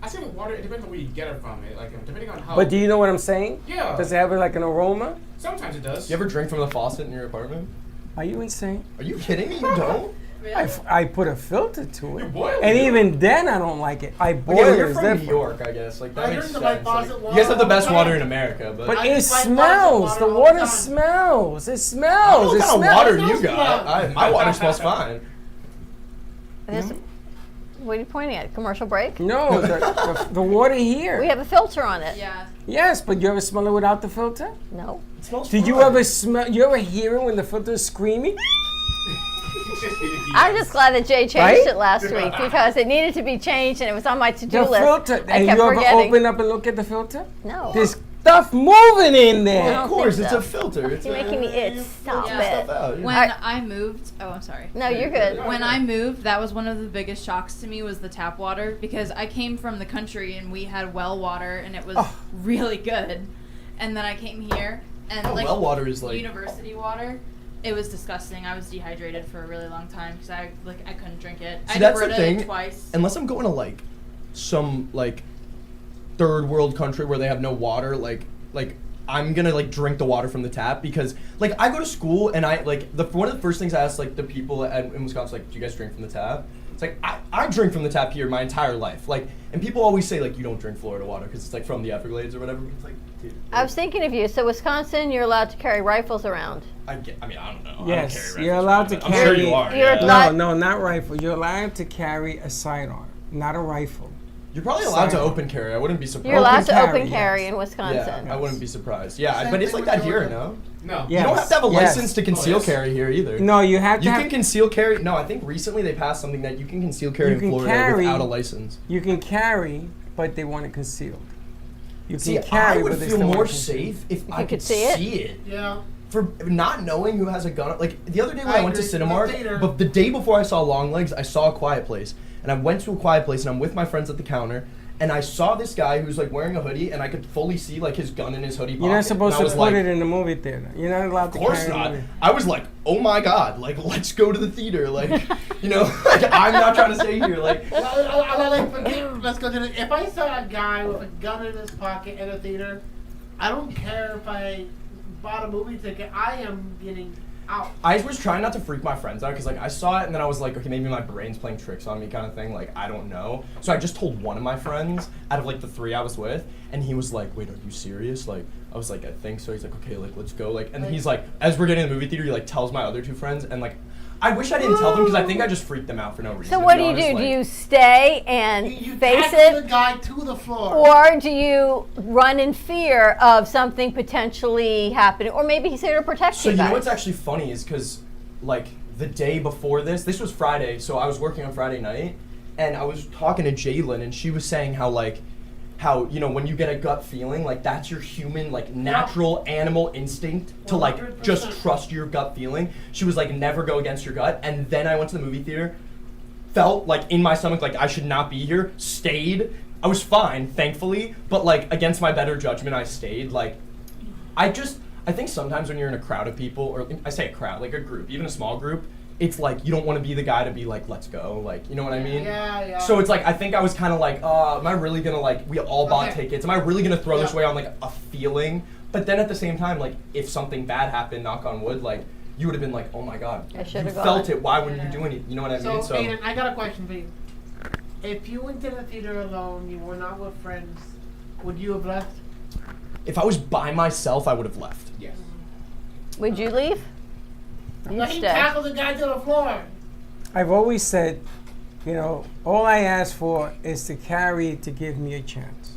Speaker 5: I say with water, it depends on where you get it from. Like depending on how.
Speaker 2: But do you know what I'm saying?
Speaker 5: Yeah.
Speaker 2: Does it have like an aroma?
Speaker 5: Sometimes it does.
Speaker 4: you ever drink from the faucet in your apartment?
Speaker 2: Are you insane?
Speaker 4: Are you kidding me? You don't?
Speaker 6: Really?
Speaker 2: I put a filter to
Speaker 5: You
Speaker 2: it.
Speaker 5: boil
Speaker 2: And
Speaker 5: it.
Speaker 2: even then, I don't like it. I boil
Speaker 4: Okay,
Speaker 2: it.
Speaker 4: you're
Speaker 2: It's
Speaker 4: from
Speaker 2: different.
Speaker 4: New York, I guess. Like that
Speaker 3: I
Speaker 4: makes
Speaker 3: drink
Speaker 4: sense.
Speaker 3: my
Speaker 4: Like,
Speaker 3: faucet
Speaker 4: you
Speaker 3: water
Speaker 4: guys have the
Speaker 3: all the
Speaker 4: best water
Speaker 3: time.
Speaker 4: in America, but
Speaker 2: But
Speaker 3: I
Speaker 2: it
Speaker 3: use my faucet
Speaker 2: smells.
Speaker 3: water
Speaker 2: The
Speaker 3: all the
Speaker 2: water
Speaker 3: time.
Speaker 2: smells. It
Speaker 4: I don't
Speaker 2: smells.
Speaker 4: know
Speaker 2: It
Speaker 4: what kind of
Speaker 2: smells.
Speaker 4: water
Speaker 3: It
Speaker 4: you
Speaker 3: smells
Speaker 4: got.
Speaker 3: bad.
Speaker 4: My water smells fine.
Speaker 1: There's- What are you pointing at? Commercial break?
Speaker 2: No, the water here.
Speaker 1: We have a filter on it.
Speaker 6: Yeah.
Speaker 2: Yes, but you ever smell it without the filter?
Speaker 1: No.
Speaker 4: It smells
Speaker 2: Did you
Speaker 4: fine.
Speaker 2: ever smell? You ever hear it when the filter is screaming?
Speaker 1: I'm just glad that Jay changed
Speaker 2: Right?
Speaker 1: it last week because it needed to be changed and it was on my to-do
Speaker 2: The
Speaker 1: list.
Speaker 2: filter.
Speaker 1: I
Speaker 2: And
Speaker 1: kept
Speaker 2: you ever
Speaker 1: forgetting.
Speaker 2: open up and look at the filter?
Speaker 1: No.
Speaker 2: There's stuff moving in there.
Speaker 1: No.
Speaker 4: Of course,
Speaker 1: think
Speaker 4: it's
Speaker 1: so.
Speaker 4: a filter. It's
Speaker 1: You're making me itch. Stop
Speaker 6: Yeah.
Speaker 1: it.
Speaker 4: stuff out.
Speaker 6: When
Speaker 1: Alright.
Speaker 6: I moved, I'm sorry.
Speaker 1: No, you're good.
Speaker 6: When I moved, that was one of the biggest shocks to me was the tap water because I came from the country and we had well water and it was
Speaker 2: Oh.
Speaker 6: really good. And then I came here and
Speaker 4: Oh,
Speaker 6: like
Speaker 4: well water is like.
Speaker 6: university water, it was disgusting. I was dehydrated for a really long time because I couldn't drink it.
Speaker 4: See,
Speaker 6: I
Speaker 4: that's the
Speaker 6: diverted
Speaker 4: thing.
Speaker 6: it twice.
Speaker 4: Unless I'm going to like some like third world country where they have no water, like I'm gonna like drink the water from the tap because like I go to school and I like one of the first things I ask like the people in Wisconsin, like, do you guys drink from the tap? It's like I drink from the tap here my entire life, like, and people always say like you don't drink Florida water because it's like from the Everglades or whatever. It's like, dude,
Speaker 1: I was thinking of you. So Wisconsin, you're allowed to carry rifles around.
Speaker 4: I mean I don't know.
Speaker 2: Yes,
Speaker 4: I don't carry
Speaker 2: you're
Speaker 4: rifles
Speaker 2: allowed
Speaker 4: around,
Speaker 2: to
Speaker 4: but I'm sure
Speaker 2: carry-
Speaker 4: you are.
Speaker 1: You're
Speaker 4: yeah.
Speaker 1: allowed-
Speaker 2: No, not rifle. You're allowed to carry a sidearm, not a rifle.
Speaker 4: You're probably allowed to
Speaker 2: Sorry.
Speaker 4: open carry. I wouldn't be surprised.
Speaker 1: You're allowed
Speaker 2: Open
Speaker 1: to open
Speaker 2: carry,
Speaker 1: carry
Speaker 2: yes.
Speaker 1: in Wisconsin.
Speaker 4: Yeah, I wouldn't be surprised. Yeah,
Speaker 3: Same
Speaker 4: but it's
Speaker 3: thing
Speaker 4: like
Speaker 3: with
Speaker 4: that here,
Speaker 3: Georgia.
Speaker 4: no?
Speaker 5: No.
Speaker 2: Yeah.
Speaker 4: You don't have to have a
Speaker 2: Yes.
Speaker 4: license to conceal
Speaker 5: yes.
Speaker 4: carry here either.
Speaker 2: No, you have to
Speaker 4: You
Speaker 2: have.
Speaker 4: can conceal carry. No, I think recently they passed something that you can conceal carry
Speaker 2: You
Speaker 4: in
Speaker 2: can
Speaker 4: Florida
Speaker 2: carry-
Speaker 4: without a license.
Speaker 2: You can carry, but they want it concealed. You
Speaker 4: See,
Speaker 2: can carry,
Speaker 4: I would
Speaker 2: but they
Speaker 4: feel
Speaker 2: still want
Speaker 4: more
Speaker 2: it concealed.
Speaker 4: safe if I
Speaker 1: could
Speaker 4: could
Speaker 1: see it?
Speaker 3: Yeah.
Speaker 4: For not knowing who has a gun. Like the other day when
Speaker 3: I
Speaker 4: I went to
Speaker 3: agree.
Speaker 4: Cinemark,
Speaker 3: The theater.
Speaker 4: but the day before I saw Long Legs, I saw A Quiet Place, and I went to A Quiet Place, and I'm with my friends at the counter. And I saw this guy who's like wearing a hoodie, and I could fully see like his gun in his hoodie pocket.
Speaker 2: You're not supposed
Speaker 4: and I
Speaker 2: to
Speaker 4: was
Speaker 2: put
Speaker 4: like,
Speaker 2: it in the movie theater. You're not allowed to
Speaker 4: Of course
Speaker 2: carry it in
Speaker 4: not.
Speaker 2: the movie.
Speaker 4: I was like, oh my god, like let's go to the theater, like you know, like I'm not trying to stay here, like
Speaker 3: Let's go to the. If I saw a guy with a gun in his pocket in a theater, I don't care if I bought a movie ticket, I am getting out.
Speaker 4: I was trying not to freak my friends out because like I saw it and then I was like, okay, maybe my brain's playing tricks on me kind of thing. Like I don't know. So I just told one of my friends out of like the 3 I was with, and he was like, wait, are you serious? Like I was like, I think so. He's like, okay, like let's go. Like and then he's like, as we're getting in the movie theater, he like tells my other 2 friends, and like I wish I didn't tell them because I think I just freaked them out for no reason.
Speaker 1: So what
Speaker 4: to
Speaker 1: do
Speaker 4: be
Speaker 1: you do?
Speaker 4: honest.
Speaker 1: Do
Speaker 4: Like,
Speaker 1: you stay and
Speaker 3: You
Speaker 1: face
Speaker 3: tackle
Speaker 1: it?
Speaker 3: the guy to the floor.
Speaker 1: Or do you run in fear of something potentially happening? Or maybe he's here to protect
Speaker 4: So
Speaker 1: you
Speaker 4: you
Speaker 1: guys.
Speaker 4: know what's actually funny is because like the day before this was Friday, so I was working on Friday night, and I was talking to Jalen, and she was saying how you know when you get a gut feeling, like that's your human like natural animal instinct to like
Speaker 3: 100%.
Speaker 4: just trust your gut feeling. She was like never go against your gut, and then I went to the movie theater, felt like in my stomach like I should not be here, stayed. I was fine, thankfully, but like against my better judgment, I stayed. Like I think sometimes when you're in a crowd of people, or I say a crowd, like a group, even a small group, it's like you don't want to be the guy to be like, let's go, like, you know what I mean?
Speaker 3: Yeah.
Speaker 4: So it's like, I think I was kind of like, am I really gonna like, we all bought
Speaker 3: Okay.
Speaker 4: tickets, am I really gonna throw this
Speaker 3: Yeah.
Speaker 4: away on like a feeling? But then at the same time, like, if something bad happened, knock on wood, like, you would have been like, oh my god,
Speaker 1: I
Speaker 4: you
Speaker 1: should've
Speaker 4: felt
Speaker 1: gone.
Speaker 4: it, why wouldn't you do anything? You know what I mean?
Speaker 3: So, Aiden, I got a question for you. If you went to the theater alone, you were not with friends, would you have left?
Speaker 4: If I was by myself, I would have left.
Speaker 5: Yes.
Speaker 1: Would you leave?
Speaker 3: No,
Speaker 1: You'd
Speaker 3: he
Speaker 1: stay.
Speaker 3: tackled the guy to the floor.
Speaker 2: I've always said, you know, all I ask for is to carry to give me a chance.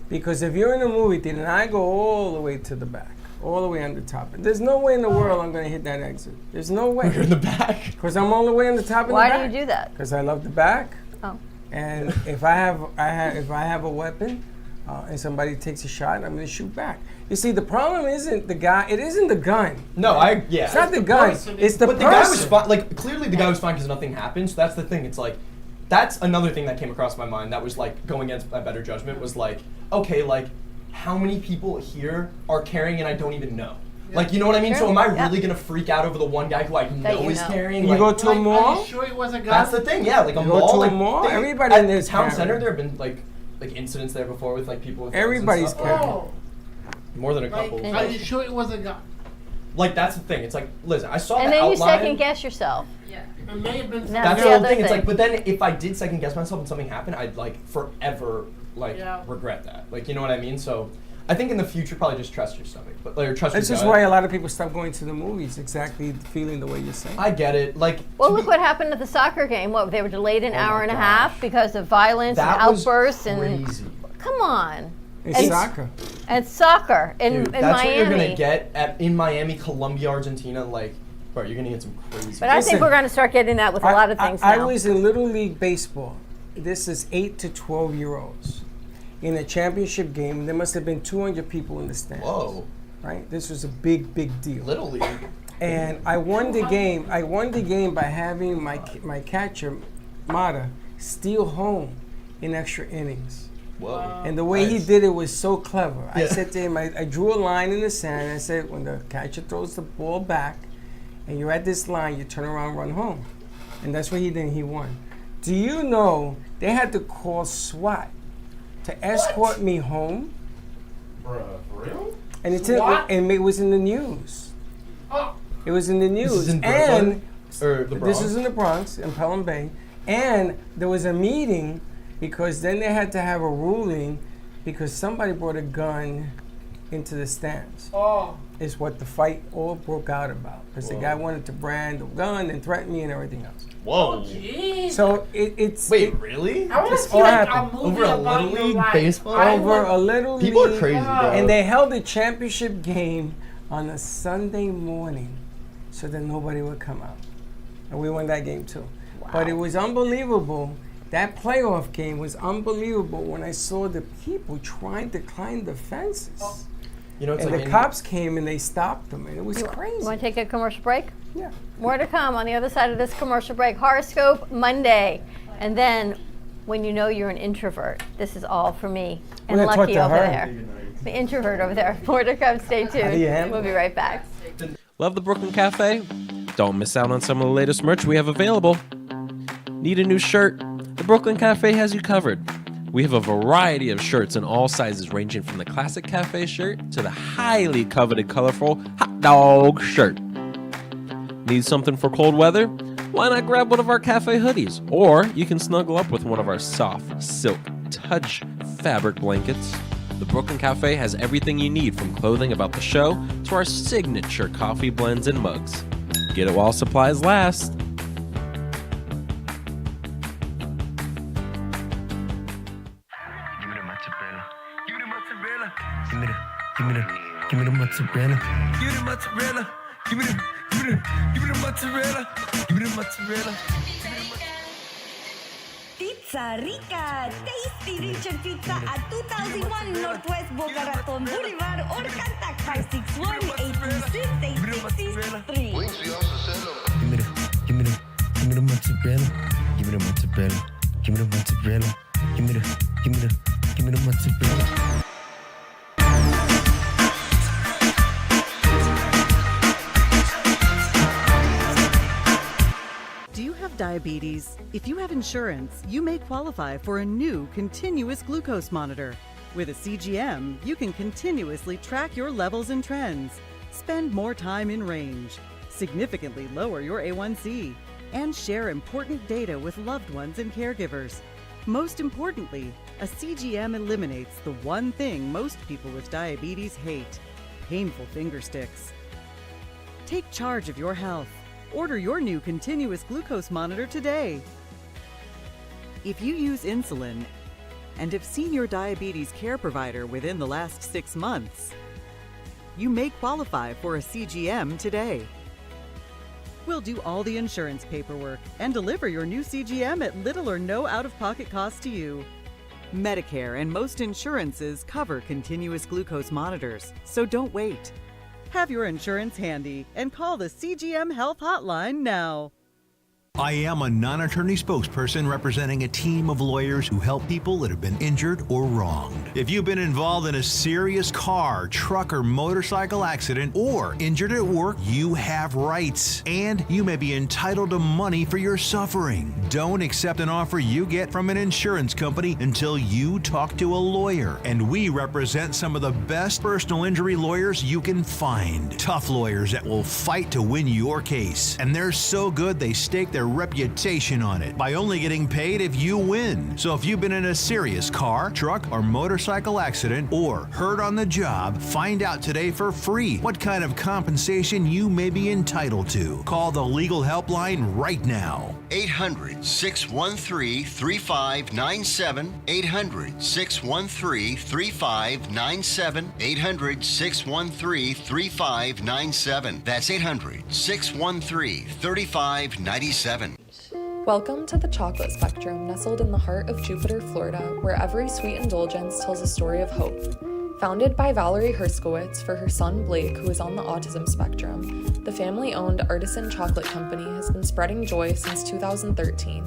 Speaker 2: Because if you're in a movie theater and I go all the way to the back, all the way on the top, there's no way in the world I'm going to hit that exit. There's no
Speaker 4: You're in
Speaker 2: way.
Speaker 4: the back.
Speaker 2: Because I'm all the way on the top and the
Speaker 1: Why
Speaker 2: back.
Speaker 1: do you do that?
Speaker 2: Because I love the back.
Speaker 1: Oh.
Speaker 2: And if I have a weapon and somebody takes a shot, I'm going to shoot back. You see, the problem isn't the guy. It isn't the gun.
Speaker 4: No, yeah.
Speaker 2: It's not the gun.
Speaker 3: person.
Speaker 2: It's the
Speaker 4: But
Speaker 2: person.
Speaker 4: the guy was fine. Like clearly, the guy was fine because nothing happened. So that's the thing. It's like that's another thing that came across my mind. That was like going against my better judgment. Was like, okay, like how many people here are carrying and I don't even know? Like, you know what I mean?
Speaker 1: Sure.
Speaker 4: So am I
Speaker 1: Yeah.
Speaker 4: really gonna freak out over the one guy who I know
Speaker 1: you
Speaker 4: is
Speaker 1: know.
Speaker 4: carrying?
Speaker 2: You
Speaker 4: Like,
Speaker 2: go to a
Speaker 3: Like, Are
Speaker 2: mall.
Speaker 3: you sure it was a guy?
Speaker 4: that's the thing. Yeah, like a
Speaker 2: You go
Speaker 4: mall.
Speaker 2: to a
Speaker 4: like,
Speaker 2: mall,
Speaker 4: they-
Speaker 2: everybody
Speaker 4: at
Speaker 2: in this
Speaker 4: town
Speaker 2: carrying.
Speaker 4: center. There have been like incidents there before with like people with guns and
Speaker 2: Everybody's
Speaker 4: stuff.
Speaker 2: carrying.
Speaker 3: Oh,
Speaker 4: More than a
Speaker 3: like,
Speaker 4: couple.
Speaker 3: are you sure it was a guy?
Speaker 4: Like that's the thing. It's like, listen, I saw
Speaker 1: And
Speaker 4: the
Speaker 1: then you
Speaker 4: outline.
Speaker 1: second guess yourself.
Speaker 6: Yeah.
Speaker 3: It may have been.
Speaker 1: No.
Speaker 4: That's
Speaker 1: the
Speaker 4: the whole
Speaker 1: other
Speaker 4: thing. It's
Speaker 1: thing.
Speaker 4: like, but then if I did second guess myself and something happened, I'd like forever
Speaker 3: Yeah.
Speaker 4: regret that. Like, you know what I mean? So I think in the future, probably just trust your stomach, but like, or trust
Speaker 2: This
Speaker 4: your
Speaker 2: is
Speaker 4: gut.
Speaker 2: why a lot of people stop going to the movies. Exactly feeling the way you're saying.
Speaker 4: I get it. Like,
Speaker 1: Well,
Speaker 4: to
Speaker 1: look
Speaker 4: be-
Speaker 1: what happened at the soccer game. What, they were delayed an
Speaker 4: Oh
Speaker 1: hour
Speaker 4: my
Speaker 1: and a
Speaker 4: gosh.
Speaker 1: half because of violence
Speaker 4: that
Speaker 1: and
Speaker 4: was
Speaker 1: outbursts and
Speaker 4: crazy.
Speaker 1: come on.
Speaker 2: It's
Speaker 1: And-
Speaker 2: soccer.
Speaker 1: And soccer in
Speaker 4: Dude,
Speaker 1: in
Speaker 4: that's
Speaker 1: Miami.
Speaker 4: what you're gonna get in Miami, Colombia, Argentina. Like, bro, you're gonna get some crazy.
Speaker 1: But I think
Speaker 2: Listen,
Speaker 1: we're going to start getting that with a lot of things
Speaker 2: I
Speaker 1: now.
Speaker 2: was in Little League Baseball. This is 8 to 12-year-olds in a championship game. There must have been 200 people in the stands.
Speaker 4: Whoa,
Speaker 2: Right? This was a big deal.
Speaker 4: Little League.
Speaker 2: And I won the game. I won the game by having my catcher, Mata, steal home in extra innings.
Speaker 4: Whoa.
Speaker 2: And the way he
Speaker 4: Nice.
Speaker 2: did it was so clever. I
Speaker 4: Yeah.
Speaker 2: said to him, I drew a line in the sand. I said, when the catcher throws the ball back and you're at this line, you turn around, run home. And that's what he did. He won. Do you know they had to call SWAT to escort me home?
Speaker 5: Bruh, for real?
Speaker 2: And
Speaker 3: SWAT?
Speaker 2: and it was in the news.
Speaker 3: Oh,
Speaker 2: It was in the news.
Speaker 4: This is in
Speaker 2: and
Speaker 4: Brooklyn? Or the Bronx?
Speaker 2: this is in the Bronx, in Pelham Bay. And there was a meeting because then they had to have a ruling because somebody brought a gun into the stands.
Speaker 3: oh.
Speaker 2: Is what the fight all broke out about. Because the
Speaker 4: Whoa.
Speaker 2: guy wanted to brand the gun and threaten me and everything else.
Speaker 4: Whoa.
Speaker 3: Jeez.
Speaker 2: So it's
Speaker 4: Wait,
Speaker 2: it-
Speaker 4: really?
Speaker 3: I want to
Speaker 2: this
Speaker 3: see
Speaker 2: all
Speaker 3: like
Speaker 2: happened.
Speaker 3: a movie
Speaker 4: Over a
Speaker 3: about
Speaker 4: Little
Speaker 3: your
Speaker 4: League
Speaker 3: life.
Speaker 4: baseball?
Speaker 3: I
Speaker 2: over
Speaker 3: want-
Speaker 2: a little
Speaker 4: People are
Speaker 2: league,
Speaker 4: crazy, bro.
Speaker 2: and they held a championship game on a Sunday morning so that nobody would come out. And we won that game too. But it was unbelievable. That playoff game was unbelievable when I saw the people trying to climb the fences.
Speaker 4: You know, it's
Speaker 2: And
Speaker 4: like
Speaker 2: the
Speaker 4: in-
Speaker 2: cops came and they stopped them, and it was
Speaker 1: You
Speaker 2: crazy.
Speaker 1: want to take a commercial break?
Speaker 2: Yeah.
Speaker 1: More to come on the other side of this commercial break. Horoscope Monday. And then when you know you're an introvert, this is all for me and
Speaker 2: We're gonna talk
Speaker 1: Lucky
Speaker 2: to
Speaker 1: over
Speaker 2: her.
Speaker 1: there. The introvert over there. More to come. Stay
Speaker 2: do you
Speaker 1: tuned.
Speaker 2: handle
Speaker 1: We'll be right back.
Speaker 7: Love the Brooklyn Cafe? Don't miss out on some of the latest merch we have available. Need a new shirt? The Brooklyn Cafe has you covered. We have a variety of shirts in all sizes, ranging from the classic cafe shirt to the highly coveted colorful hot dog shirt. Need something for cold weather? Why not grab one of our cafe hoodies? Or you can snuggle up with one of our soft silk touch fabric blankets. The Brooklyn Cafe has everything you need, from clothing about the show to our signature coffee blends and mugs. Get it while supplies last.
Speaker 8: Give me the mozzarella. Give me the mozzarella. Give me the mozzarella. Give me the mozzarella. Give me the mozzarella. Give me the mozzarella.
Speaker 9: Pizza Rica, tasty Richard Pizza at 2001 Northwest Boca Raton Boulevard or contact 561-826-8663.
Speaker 8: Give me the mozzarella. Give me the mozzarella. Give me the mozzarella. Give me the mozzarella.
Speaker 10: Do you have diabetes? If you have insurance, you may qualify for a new continuous glucose monitor. With a CGM, you can continuously track your levels and trends, spend more time in range, significantly lower your A1C, and share important data with loved ones and caregivers. Most importantly, a CGM eliminates the one thing most people with diabetes hate: painful finger sticks. Take charge of your health. Order your new continuous glucose monitor today. If you use insulin and have seen your diabetes care provider within the last 6 months, you may qualify for a CGM today. We'll do all the insurance paperwork and deliver your new CGM at little or no out-of-pocket cost to you. Medicare and most insurances cover continuous glucose monitors, so don't wait. Have your insurance handy and call the CGM Health Hotline now.
Speaker 11: I am a non-attorney spokesperson representing a team of lawyers who help people that have been injured or wronged. If you've been involved in a serious car, truck, or motorcycle accident or injured at work, you have rights, and you may be entitled to money for your suffering. Don't accept an offer you get from an insurance company until you talk to a lawyer, and we represent some of the best personal injury lawyers you can find. Tough lawyers that will fight to win your case, and they're so good they stake their reputation on it by only getting paid if you win. So if you've been in a serious car, truck, or motorcycle accident or hurt on the job, find out today for free what kind of compensation you may be entitled to. Call the legal helpline right now.
Speaker 12: 800-613-3597. 800-613-3597. 800-613-3597. That's 800-613-3597.
Speaker 13: Welcome to the Chocolate Spectrum, nestled in the heart of Jupiter, Florida, where every sweet indulgence tells a story of hope. Founded by Valerie Herskowitz for her son Blake, who is on the autism spectrum, the family-owned Artisan Chocolate Company has been spreading joy since 2013.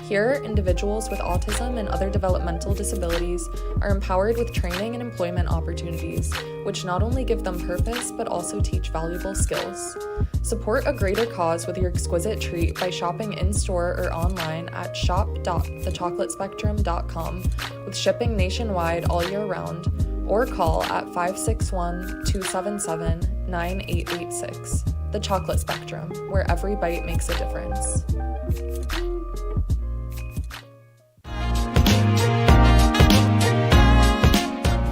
Speaker 13: Here, individuals with autism and other developmental disabilities are empowered with training and employment opportunities, which not only give them purpose, but also teach valuable skills. Support a greater cause with your exquisite treat by shopping in-store or online at shop.thechocolates.com, with shipping nationwide all year round, or call at 561-277-9886. The Chocolate Spectrum, where every bite makes a difference.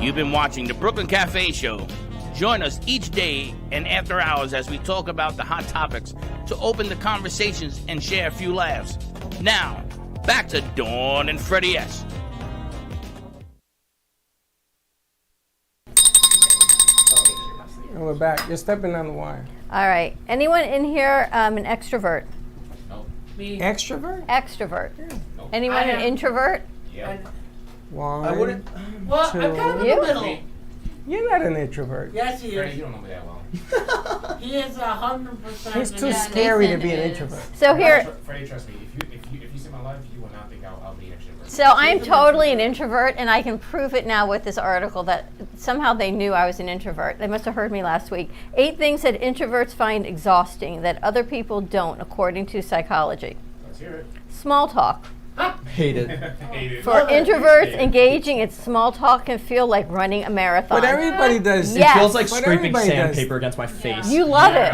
Speaker 14: You've been watching the Brooklyn Cafe Show. Join us each day and after hours as we talk about the hot topics to open the conversations and share a few laughs. Now, back to Dawn and Freddie S.
Speaker 2: And we're back. You're stepping on the wire.
Speaker 1: All right. Anyone in here an extrovert?
Speaker 5: No. Me.
Speaker 2: Extrovert?
Speaker 1: Extrovert.
Speaker 5: No.
Speaker 1: Anyone an introvert?
Speaker 5: Yeah.
Speaker 2: One,
Speaker 3: I wouldn't. Well,
Speaker 2: two.
Speaker 3: I'm kind of in
Speaker 1: You?
Speaker 3: the middle.
Speaker 2: You're not an introvert.
Speaker 3: Yes, he
Speaker 5: Freddie,
Speaker 3: is.
Speaker 5: you don't know me that well.
Speaker 3: He is 100%.
Speaker 2: He's too
Speaker 3: an
Speaker 2: scary to
Speaker 6: Nathan
Speaker 2: be an
Speaker 6: is.
Speaker 2: introvert.
Speaker 1: So here,
Speaker 5: Freddie, trust me. If you see my life, you will not think I'll be an extrovert.
Speaker 1: so I'm totally an introvert, and I can prove it now with this article that somehow they knew I was an introvert. They must have heard me last week. 8 things that introverts find exhausting that other people don't, according to psychology.
Speaker 5: Let's hear it.
Speaker 1: Small talk.
Speaker 4: Hate it.
Speaker 5: Hate it.
Speaker 1: For introverts, engaging in small talk can feel like running a marathon.
Speaker 2: But everybody does.
Speaker 1: Yes.
Speaker 4: It feels like
Speaker 2: But
Speaker 4: scraping
Speaker 2: everybody does.
Speaker 4: sandpaper against my face.
Speaker 1: You love it.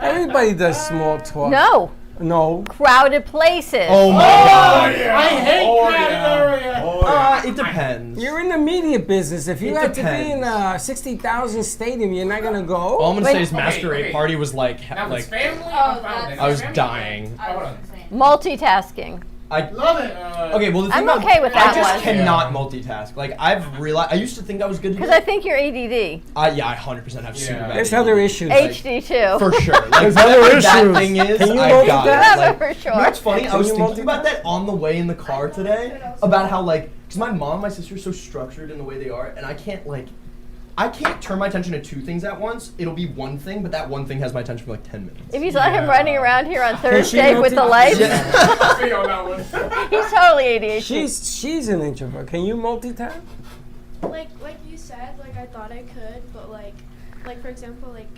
Speaker 2: Everybody does small talk.
Speaker 1: No.
Speaker 2: No.
Speaker 1: Crowded places.
Speaker 4: Oh my god.
Speaker 3: I hate crowded areas.
Speaker 4: It depends.
Speaker 2: You're in the media business. If you
Speaker 4: It
Speaker 2: had to be in
Speaker 4: depends.
Speaker 2: a 60,000 stadium, you're not gonna go.
Speaker 4: All I'm gonna say is
Speaker 5: Okay,
Speaker 4: masquerade
Speaker 5: okay.
Speaker 4: party was like
Speaker 5: Now, if it's family,
Speaker 6: Oh,
Speaker 5: I'm fine with
Speaker 6: that's-
Speaker 5: it.
Speaker 4: I was
Speaker 5: Family,
Speaker 4: dying.
Speaker 6: I
Speaker 5: Hold
Speaker 6: was
Speaker 5: on.
Speaker 6: insane.
Speaker 1: Multitasking.
Speaker 4: I
Speaker 3: Love it.
Speaker 4: okay. Well, the thing
Speaker 1: I'm
Speaker 4: about,
Speaker 1: okay with that
Speaker 4: I just
Speaker 1: one.
Speaker 4: cannot multitask. Like I've realized. I used to think I was good.
Speaker 1: Because I think you're ADD.
Speaker 4: Yeah, I 100% have super bad.
Speaker 2: There's
Speaker 4: ADD.
Speaker 2: other issues.
Speaker 1: HD too.
Speaker 4: For sure. Like
Speaker 2: There's other
Speaker 4: whatever that
Speaker 2: issues.
Speaker 4: thing is,
Speaker 2: Can you
Speaker 4: I got
Speaker 2: multitask?
Speaker 4: it. Like,
Speaker 1: For sure.
Speaker 4: You know what's funny? I
Speaker 2: Can
Speaker 4: was
Speaker 2: you
Speaker 4: thinking about
Speaker 2: multitask?
Speaker 4: that on the way in the car today about how like, because my mom and my sister are so structured in the way they are, and I can't turn my attention to two things at once. It'll be one thing, but that one thing has my attention for like 10 minutes.
Speaker 1: If you saw him running around here on
Speaker 2: she
Speaker 1: Thursday with the
Speaker 2: multitask?
Speaker 1: lights,
Speaker 5: See on that one.
Speaker 1: he's totally ADHD.
Speaker 2: She's an introvert. Can you multitask?
Speaker 15: Like you said, like I thought I could, but like for example, like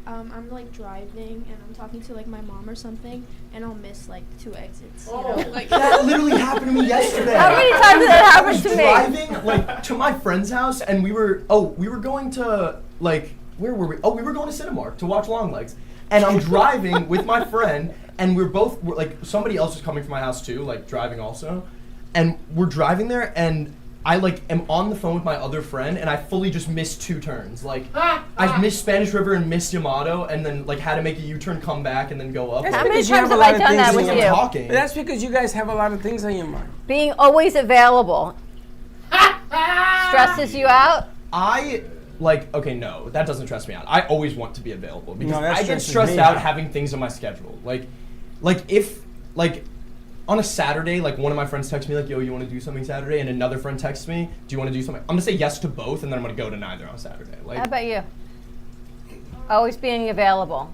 Speaker 15: I'm like driving and I'm talking to like my mom or something, and I'll miss like 2 exits. You know, like
Speaker 4: That literally happened to me yesterday.
Speaker 1: How many times did that happen to me?
Speaker 4: Driving like to my friend's house, and we were going to like where were we? Oh, we were going to Cinemark to watch Longlegs, and I'm driving with my friend, and we're like somebody else is coming from my house too, like driving also, and we're driving there, and I like am on the phone with my other friend, and I fully just missed 2 turns. Like I missed Spanish River and missed Yamato, and then like had to make a U-turn, come back, and then go up.
Speaker 2: That's
Speaker 1: How many
Speaker 2: because you
Speaker 1: times
Speaker 2: have
Speaker 1: have
Speaker 2: a lot
Speaker 1: I
Speaker 2: of
Speaker 1: done
Speaker 2: things
Speaker 1: that
Speaker 2: in
Speaker 1: with
Speaker 2: your
Speaker 1: you?
Speaker 2: mind.
Speaker 4: Talking.
Speaker 2: That's because you guys have a lot of things on your mind.
Speaker 1: Being always available stresses you out.
Speaker 4: No, that doesn't stress me out. I always want to be available because
Speaker 2: No, that
Speaker 4: I get
Speaker 2: stresses
Speaker 4: stressed
Speaker 2: me
Speaker 4: out
Speaker 2: out.
Speaker 4: having things on my schedule. Like if on a Saturday, like one of my friends texts me like, "Yo, you want to do something Saturday?" and another friend texts me, "Do you want to do something?" I'm gonna say yes to both, and then I'm gonna go to neither on Saturday. Like,
Speaker 1: How about you? Always being available.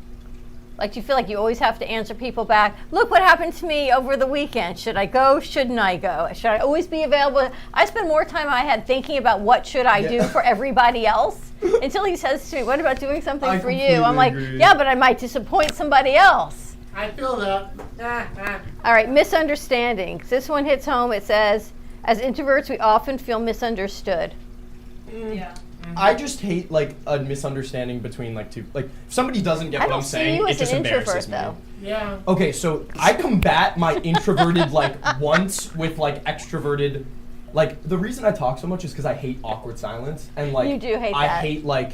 Speaker 1: Like you feel like you always have to answer people back. Look what happened to me over the weekend. Should I go? Shouldn't I go? Should I always be available? I spend more time I had thinking about what should I do for everybody else until he says to me, "What about doing something
Speaker 4: I
Speaker 1: for you?" I'm
Speaker 4: completely
Speaker 1: like,
Speaker 4: agree.
Speaker 1: "Yeah, but I might disappoint somebody else."
Speaker 3: I feel that.
Speaker 1: All right, misunderstandings. This one hits home. It says, as introverts, we often feel misunderstood.
Speaker 6: Yeah.
Speaker 4: I just hate like a misunderstanding between like two. Like if somebody doesn't get
Speaker 1: I
Speaker 4: what
Speaker 1: don't
Speaker 4: I'm
Speaker 1: see
Speaker 4: saying,
Speaker 1: you
Speaker 4: it
Speaker 1: as
Speaker 4: just
Speaker 1: an
Speaker 4: embarrasses
Speaker 1: introvert,
Speaker 4: me.
Speaker 1: though.
Speaker 3: Yeah.
Speaker 4: Okay, so I combat my introverted like once with like extroverted. Like the reason I talk so much is because I hate awkward silence, and like
Speaker 1: You do hate
Speaker 4: I
Speaker 1: that.
Speaker 4: hate like.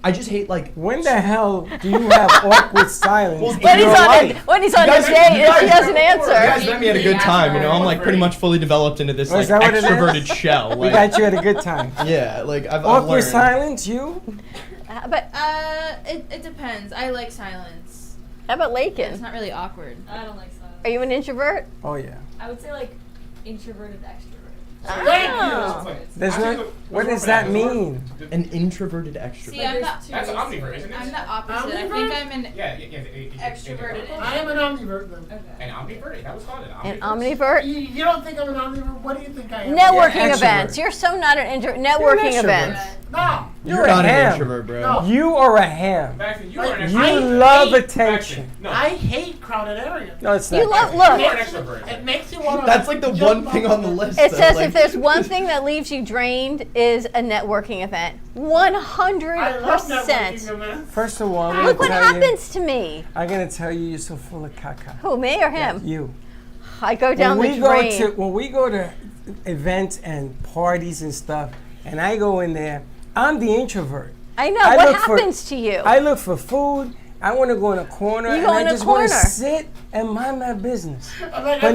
Speaker 4: I just hate like.
Speaker 2: When the hell do you have awkward silence?
Speaker 4: Well,
Speaker 2: in
Speaker 1: When he's
Speaker 2: your
Speaker 1: on
Speaker 2: life?
Speaker 1: a
Speaker 4: You
Speaker 1: date and she doesn't
Speaker 4: You
Speaker 1: answer.
Speaker 4: guys met me at a good time, you know. I'm like pretty much fully developed into this
Speaker 2: Oh,
Speaker 4: like
Speaker 2: is that what it is?
Speaker 4: extroverted shell.
Speaker 2: We
Speaker 4: Like,
Speaker 2: got you at a good time.
Speaker 4: yeah, like I've
Speaker 2: Awkward
Speaker 4: learned.
Speaker 2: silence, you?
Speaker 1: But
Speaker 6: It depends. I like silence.
Speaker 1: how about
Speaker 6: It's
Speaker 1: Lakin?
Speaker 6: not really awkward.
Speaker 16: I don't like silence.
Speaker 1: Are you an introvert?
Speaker 2: Oh yeah.
Speaker 16: I would say like introverted extrovert.
Speaker 1: Oh.
Speaker 2: There's no. What does that mean?
Speaker 4: An introverted extrovert.
Speaker 6: See, I'm
Speaker 5: That's
Speaker 6: the
Speaker 5: omnivert, isn't it?
Speaker 6: I'm the opposite. I think I'm an
Speaker 5: Yeah.
Speaker 6: extroverted.
Speaker 3: I am an omnivert then.
Speaker 5: An omnivert? That was called
Speaker 1: An omnivert?
Speaker 3: You don't think I'm an omnivert? What do you think I am?
Speaker 1: Networking
Speaker 2: Yeah, extrovert.
Speaker 1: events. You're so not an introvert. Networking
Speaker 2: extrovert.
Speaker 1: events.
Speaker 3: No.
Speaker 4: You're
Speaker 2: a
Speaker 4: not an
Speaker 2: ham.
Speaker 4: introvert, bro.
Speaker 3: No.
Speaker 2: You are a ham.
Speaker 5: Baxton, you are an
Speaker 2: You
Speaker 5: extrovert.
Speaker 2: love
Speaker 3: hate
Speaker 2: attention.
Speaker 5: No.
Speaker 3: I hate crowded areas.
Speaker 2: No, it's not.
Speaker 1: You love,
Speaker 3: It
Speaker 1: look,
Speaker 5: You are an
Speaker 3: makes-
Speaker 5: extrovert.
Speaker 3: It makes you want to.
Speaker 4: That's like the one thing on the list.
Speaker 1: it
Speaker 4: though,
Speaker 1: says
Speaker 4: like-
Speaker 1: if there's one thing that leaves you drained is a networking event. 100%.
Speaker 3: I love networking events.
Speaker 2: First of all, I'm
Speaker 1: Look what
Speaker 2: gonna tell you.
Speaker 1: happens to me.
Speaker 2: I'm gonna tell you, you're so full of caca.
Speaker 1: Who, me or him?
Speaker 2: You.
Speaker 1: I go down
Speaker 2: when
Speaker 1: the
Speaker 2: we
Speaker 1: drain.
Speaker 2: when we go to events and parties and stuff, and I go in there, I'm the introvert.
Speaker 1: I know.
Speaker 2: I
Speaker 1: What
Speaker 2: look for-
Speaker 1: happens to you?
Speaker 2: I look for food. I want to go in a corner,
Speaker 1: You
Speaker 2: and
Speaker 1: go
Speaker 2: I
Speaker 1: in a
Speaker 2: just want to
Speaker 1: corner.
Speaker 2: sit and mind my business.
Speaker 3: Like,
Speaker 2: But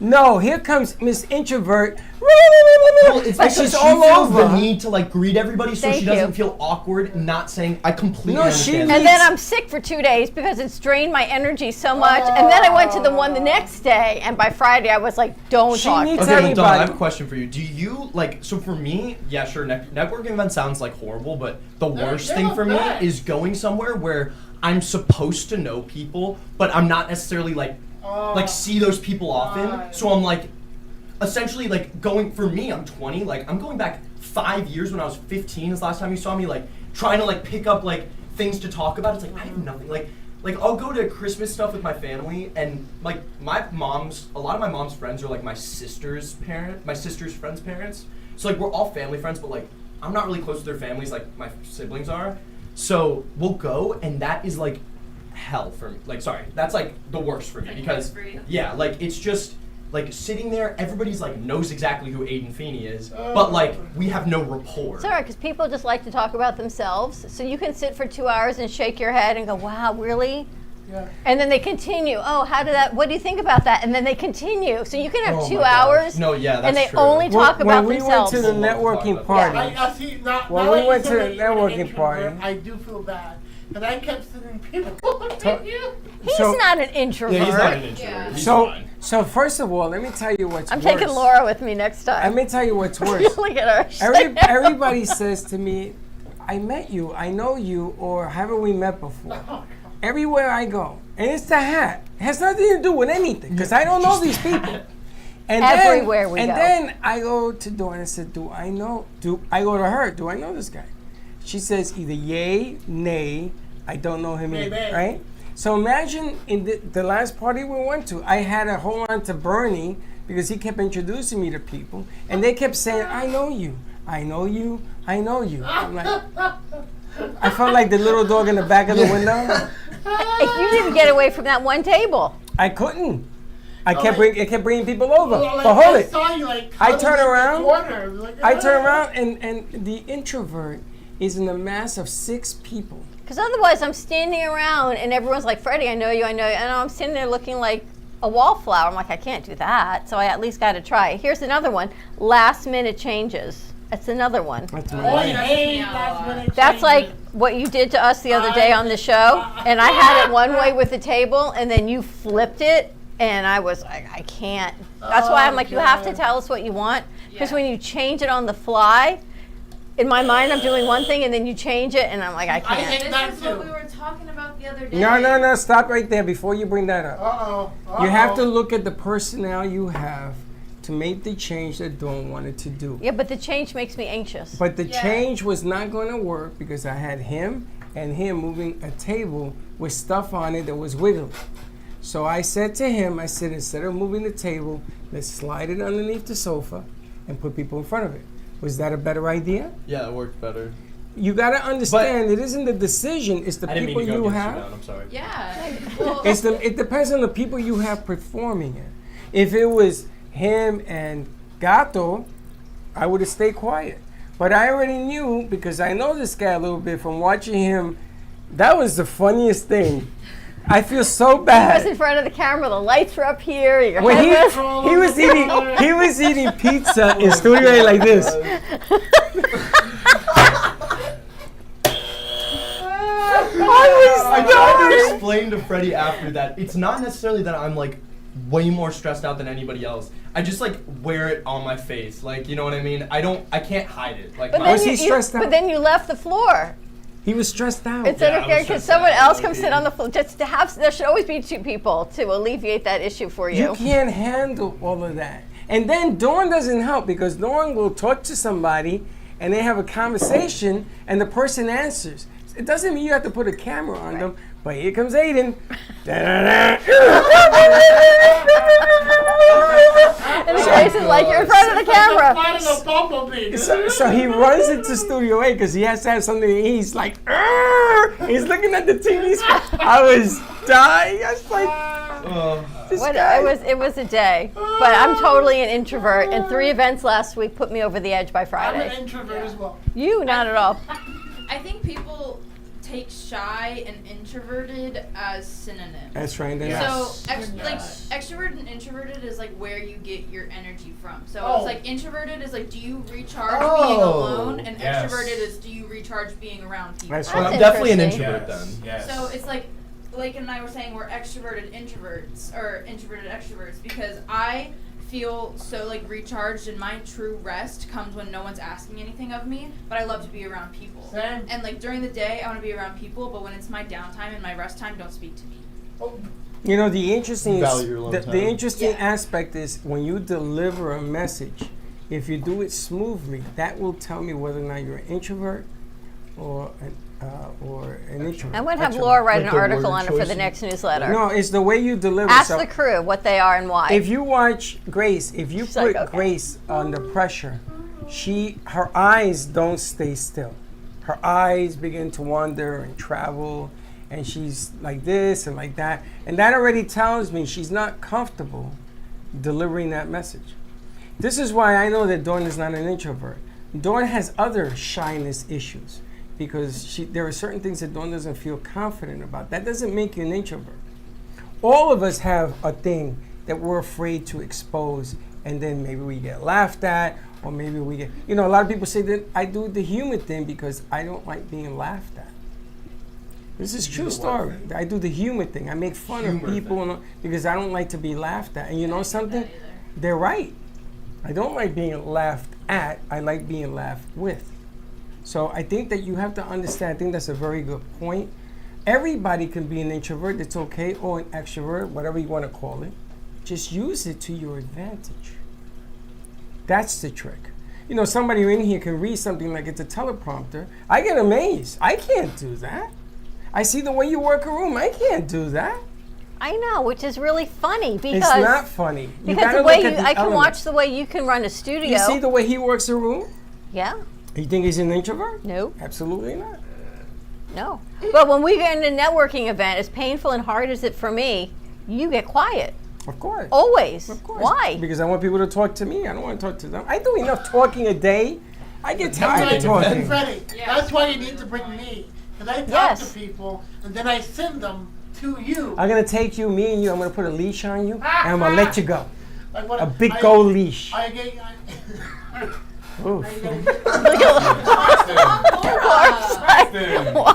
Speaker 2: no, here comes Miss Introvert.
Speaker 4: Well, it's
Speaker 2: and
Speaker 4: because
Speaker 2: she's
Speaker 4: she
Speaker 2: all
Speaker 4: feels
Speaker 2: over.
Speaker 4: the need to like greet everybody, so
Speaker 1: Thank
Speaker 4: she doesn't
Speaker 1: you.
Speaker 4: feel awkward not saying. I completely
Speaker 2: No, she
Speaker 4: understand.
Speaker 1: and then I'm sick for 2 days because it's drained my energy so much. And then I went to the one the next day, and by Friday I was like, don't
Speaker 2: She
Speaker 1: talk.
Speaker 2: needs
Speaker 1: to
Speaker 4: Okay,
Speaker 1: me.
Speaker 4: well, Don, I
Speaker 2: everybody.
Speaker 4: have a question for you. Do you like? So for me, yeah, sure. Networking event sounds like horrible, but the worst
Speaker 3: they're
Speaker 4: thing
Speaker 3: not
Speaker 4: for me
Speaker 3: bad.
Speaker 4: is going somewhere where I'm supposed to know people, but I'm not necessarily like see those people often. So I'm like, essentially like going. For me, I'm 20. Like I'm going back 5 years when I was 15 is the last time you saw me. Like trying to like pick up like things to talk about. It's like I have nothing. Like like I'll go to Christmas stuff with my family, and like a lot of my mom's friends are like my sister's friends' parents. So like we're all family friends, but like I'm not really close to their families like my siblings are. So we'll go, and that is like hell for me. Like, sorry, that's like the worst for me because like it's just like sitting there. Everybody's like knows exactly who Aiden Feeney is, but like we have no rapport.
Speaker 1: It's all right, because people just like to talk about themselves. So you can sit for 2 hours and shake your head and go, "Wow, really?"
Speaker 3: Yeah.
Speaker 1: And then they continue. Oh, what do you think about that? And then they continue. So you can have 2 hours.
Speaker 4: No, yeah, that's
Speaker 1: and they
Speaker 4: true.
Speaker 1: only talk about
Speaker 2: when
Speaker 1: themselves.
Speaker 2: we went to the networking party. When we went to the networking party,
Speaker 3: I do feel bad. But I kept sitting people.
Speaker 1: He's not an introvert.
Speaker 4: Yeah, he's not an introvert. He's
Speaker 2: So,
Speaker 4: fine.
Speaker 2: so first of all, let me tell you what's
Speaker 1: I'm
Speaker 2: worse.
Speaker 1: taking Laura with me next time.
Speaker 2: Let me tell you what's worse.
Speaker 1: Look at her.
Speaker 2: Everybody says to me, I met you, I know you, or haven't we met before? Everywhere I go. And it's the hat. It has nothing to do with anything, because I don't know these people. And
Speaker 1: Everywhere we go.
Speaker 2: And then I go to Dawn and said, I go to her, do I know this guy? She says either yay, nay, I don't know him either, right? So imagine in the last party we went to, I had to hold on to Bernie because he kept introducing me to people, and they kept saying, I know you, I know you, I know you. I'm like, I felt like the little dog in the back of the window.
Speaker 1: You didn't get away from that one table.
Speaker 2: I couldn't. It kept bringing people over.
Speaker 3: Well,
Speaker 2: But hold it.
Speaker 3: saw you, like,
Speaker 2: I turn around.
Speaker 3: Like,
Speaker 2: I turn around, and the introvert is in a mass of 6 people.
Speaker 1: Because otherwise I'm standing around and everyone's like, Freddie, I know you. And I'm sitting there looking like a wallflower. I'm like, I can't do that. So I at least got to try. Here's another one. Last minute changes. That's another one. That's like what you did to us the other day on the show. And I had it one way with the table, and then you flipped it. And I was like, I can't. That's why I'm like, you have to tell us what you want. Because when you change it on the fly, in my mind, I'm doing one thing, and then you change it, and I'm like, I can't.
Speaker 6: This is what we were talking about the other day.
Speaker 2: No. Stop right there before you bring that up.
Speaker 3: Uh-oh.
Speaker 2: You have to look at the personnel you have to make the change that Dawn wanted to do.
Speaker 1: Yeah, but the change makes me anxious.
Speaker 2: But the change was not going to work because I had him and him moving a table with stuff on it that was wiggling. So I said to him, instead of moving the table, let's slide it underneath the sofa and put people in front of it. Was that a better idea?
Speaker 4: Yeah, it worked better.
Speaker 2: You got to understand, it isn't the decision, it's the
Speaker 4: I didn't
Speaker 2: people
Speaker 4: mean to go
Speaker 2: you
Speaker 4: against
Speaker 2: have.
Speaker 4: you, I'm sorry.
Speaker 6: Yeah.
Speaker 2: It depends on the people you have performing it. If it was him and Gato, I would have stayed quiet. But I already knew, because I know this guy a little bit from watching him, that was the funniest thing. I feel so bad.
Speaker 1: He was in front of the camera, the lights were up here. Your
Speaker 2: When
Speaker 1: head
Speaker 2: he was eating pizza in Studio A like this.
Speaker 4: I tried to explain to Freddie after that it's not necessarily that I'm like way more stressed out than anybody else. I just like wear it on my face, like, you know what I mean? I can't hide it. Like,
Speaker 1: But then you left the floor.
Speaker 2: He was stressed out.
Speaker 1: Instead of because someone else come sit on the floor. Just to have, there should always be 2 people to alleviate that issue for you.
Speaker 2: You can't handle all of that. And then Dawn doesn't help because Dawn will talk to somebody and they have a conversation and the person answers. It doesn't mean you have to put a camera on them, but here comes Aiden.
Speaker 1: And his face is like you're in front of the camera.
Speaker 2: So he runs into Studio A because he has to have something to eat. He's like, "Arr!" He's looking at the TV screen. I was dying. I was like,
Speaker 1: it was a day. But I'm totally an introvert, and 3 events last week put me over the edge by Friday.
Speaker 3: I'm an introvert as well.
Speaker 1: You, not at all.
Speaker 6: I think people take shy and introverted as synonyms.
Speaker 2: That's right.
Speaker 6: So, extroverted and introverted is like where you get your energy from. So it's like introverted is like, do you recharge being alone, and extroverted is do you recharge being around people.
Speaker 2: That's right.
Speaker 4: I'm definitely an introvert then.
Speaker 5: Yes.
Speaker 6: So it's like and I were saying we're extroverted introverts or introverted extroverts because I feel so like recharged, and my true rest comes when no one's asking anything of me, but I love to be around people.
Speaker 3: Same.
Speaker 6: And like during the day I want to be around people, but when it's my downtime and my rest time, don't speak to me.
Speaker 2: You know, the interesting
Speaker 4: Value your alone
Speaker 2: the
Speaker 4: time.
Speaker 2: interesting aspect is when you deliver a message, if you do it smoothly, that will tell me whether or not you're an introvert or or an introvert.
Speaker 1: I'm going to have
Speaker 2: extrovert.
Speaker 1: Laura write
Speaker 17: Like
Speaker 1: an
Speaker 17: the
Speaker 1: article
Speaker 17: word
Speaker 1: on it for the
Speaker 17: choices?
Speaker 1: next newsletter.
Speaker 2: No, it's the way you deliver.
Speaker 1: Ask
Speaker 2: So
Speaker 1: the crew what they are and why.
Speaker 2: if you watch Grace, if you
Speaker 1: She's
Speaker 2: put
Speaker 1: like, okay.
Speaker 2: Grace under pressure, her eyes don't stay still. Her eyes begin to wander and travel, and she's like this and like that. And that already tells me she's not comfortable delivering that message. This is why I know that Dawn is not an introvert. Dawn has other shyness issues because there are certain things that Dawn doesn't feel confident about. That doesn't make you an introvert. All of us have a thing that we're afraid to expose, and then maybe we get laughed at, or maybe we get, a lot of people say that I do the humor thing because I don't like being laughed at. This is true story. I do the humor thing. I make fun of people because I don't like to be laughed at. And you know something? They're right. I don't like being laughed at. I like being laughed with. So I think that you have to understand. I think that's a very good point. Everybody can be an introvert. It's okay, or an extrovert, whatever you want to call it. Just use it to your advantage. That's the trick. Somebody in here can read something like it's a teleprompter. I get amazed. I can't do that. I see the way you work a room. I can't do that.
Speaker 1: I know, which is really funny because
Speaker 2: it's not funny.
Speaker 1: Because the way I can watch the way you can run a studio.
Speaker 2: You see the way he works a room?
Speaker 1: Yeah.
Speaker 2: You think he's an introvert?
Speaker 1: No.
Speaker 2: Absolutely not.
Speaker 1: No. But when we get in a networking event, as painful and hard as it for me, you get quiet.
Speaker 2: Of course.
Speaker 1: Always.
Speaker 2: Of course.
Speaker 1: Why?
Speaker 2: Because I want people to talk to me. I don't want to talk to them. I do enough talking a day. I get tired of talking.
Speaker 3: Freddie, that's why you need to bring me. Because I talk to people, and then I send them to you.
Speaker 2: I'm going to take you, me and you, I'm going to put a leash on you, and I'm going to let you go.
Speaker 3: Like what,
Speaker 2: a big gold leash. Oof.
Speaker 1: What?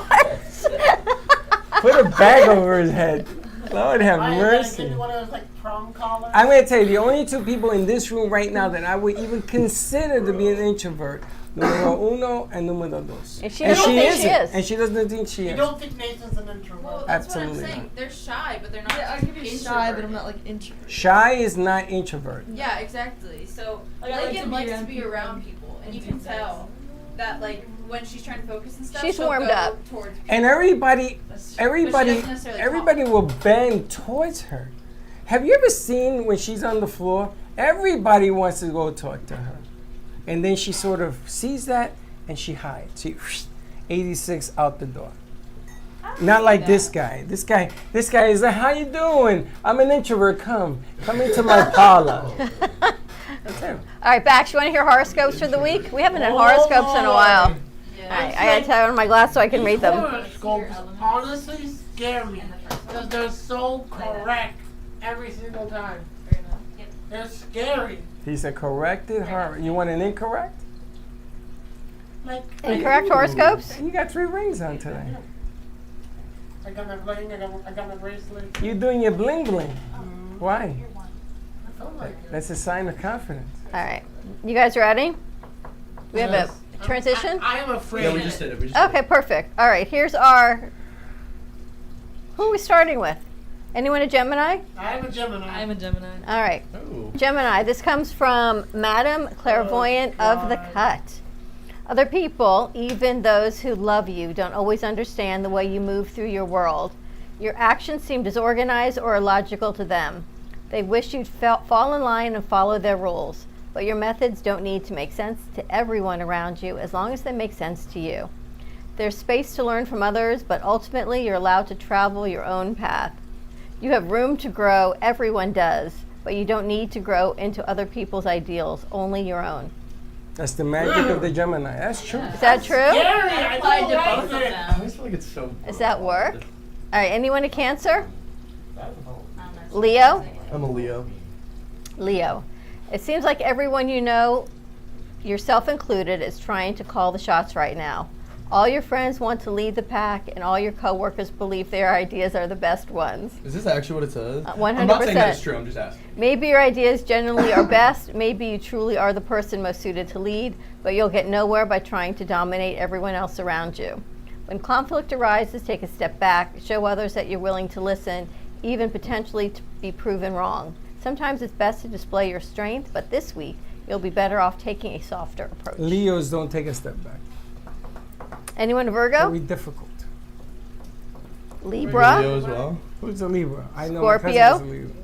Speaker 2: Put a bag over his head. Lord have mercy.
Speaker 3: Give you one of those, like, prom collars.
Speaker 2: I'm going to tell you, the only two people in this room right now that I would even consider to be an introvert, numero uno and numero dos.
Speaker 1: And she doesn't think she is.
Speaker 2: And she doesn't think she is.
Speaker 3: You don't think Nathan's an introvert?
Speaker 6: Well, that's
Speaker 2: Absolutely
Speaker 6: what I'm saying.
Speaker 2: not.
Speaker 6: They're shy, but they're not.
Speaker 16: Yeah, I could be shy, but I'm not like introvert.
Speaker 2: Shy is not introvert.
Speaker 6: Yeah, exactly. So
Speaker 16: Like, I like
Speaker 6: Lincoln
Speaker 16: to be
Speaker 6: likes
Speaker 16: around
Speaker 6: to be
Speaker 16: people
Speaker 6: around people, and you can tell that, like, when she's trying to focus and stuff,
Speaker 1: She's
Speaker 6: she'll
Speaker 1: warmed
Speaker 6: go
Speaker 1: up.
Speaker 6: towards people.
Speaker 2: And everybody
Speaker 6: doesn't necessarily
Speaker 2: everybody will bend towards her. Have you ever seen when she's on the floor, everybody wants to go talk to her. And then she sort of sees that and she hides. She 86 out the door. Not like this guy. This guy is like, how you doing? I'm an introvert. Come into my parlor. That's him.
Speaker 1: All right, Bax, you want to hear horoscopes for the week? We haven't had horoscopes in a while.
Speaker 6: Yeah.
Speaker 1: All right, I got to tie on my glass so I can read them.
Speaker 3: Horoscopes honestly scare me because they're so correct every single time. They're scary.
Speaker 2: He's a corrected horror. You want an incorrect?
Speaker 3: Like
Speaker 1: Incorrect horoscopes?
Speaker 2: You got 3 rings on today.
Speaker 3: I got my bling. I got my bracelet.
Speaker 2: You doing your bling bling. Why?
Speaker 3: I felt like it.
Speaker 2: That's a sign of confidence.
Speaker 1: All right. You guys ready? We have
Speaker 3: Yes.
Speaker 1: a transition?
Speaker 3: I am afraid.
Speaker 4: Yeah, we just did it.
Speaker 1: Okay, perfect. All right, here's our... Who are we starting with? Anyone a Gemini?
Speaker 3: I'm a Gemini.
Speaker 16: I'm a Gemini.
Speaker 1: All right.
Speaker 4: Oh.
Speaker 1: Gemini, this comes from Madam Clairvoyant of the Cut. Other people, even those who love you, don't always understand the way you move through your world. Your actions seem disorganized or illogical to them. They wish you'd fall in line and follow their rules, but your methods don't need to make sense to everyone around you as long as they make sense to you. There's space to learn from others, but ultimately you're allowed to travel your own path. You have room to grow, everyone does, but you don't need to grow into other people's ideals, only your own.
Speaker 2: That's the magic of the Gemini. That's true.
Speaker 1: Is that true?
Speaker 3: Scary. I
Speaker 6: applied
Speaker 3: don't
Speaker 6: to
Speaker 3: like
Speaker 6: both of
Speaker 3: it.
Speaker 6: them.
Speaker 4: I just feel like it's so.
Speaker 1: Does that work? All right, anyone a Cancer? Leo?
Speaker 17: I'm a Leo.
Speaker 1: Leo. It seems like everyone you know, yourself included, is trying to call the shots right now. All your friends want to lead the pack, and all your coworkers believe their ideas are the best ones.
Speaker 17: Is this actually what it says?
Speaker 1: 100%.
Speaker 4: I'm not saying that it's true. I'm just asking.
Speaker 1: Maybe your ideas generally are best. Maybe you truly are the person most suited to lead, but you'll get nowhere by trying to dominate everyone else around you. When conflict arises, take a step back, show others that you're willing to listen, even potentially to be proven wrong. Sometimes it's best to display your strength, but this week you'll be better off taking a softer approach.
Speaker 2: Leos don't take a step back.
Speaker 1: Anyone a Virgo?
Speaker 2: Very difficult.
Speaker 1: Libra?
Speaker 4: Leo as well.
Speaker 2: Who's a Libra? I know
Speaker 1: Scorpio?
Speaker 2: my cousin is a Libra.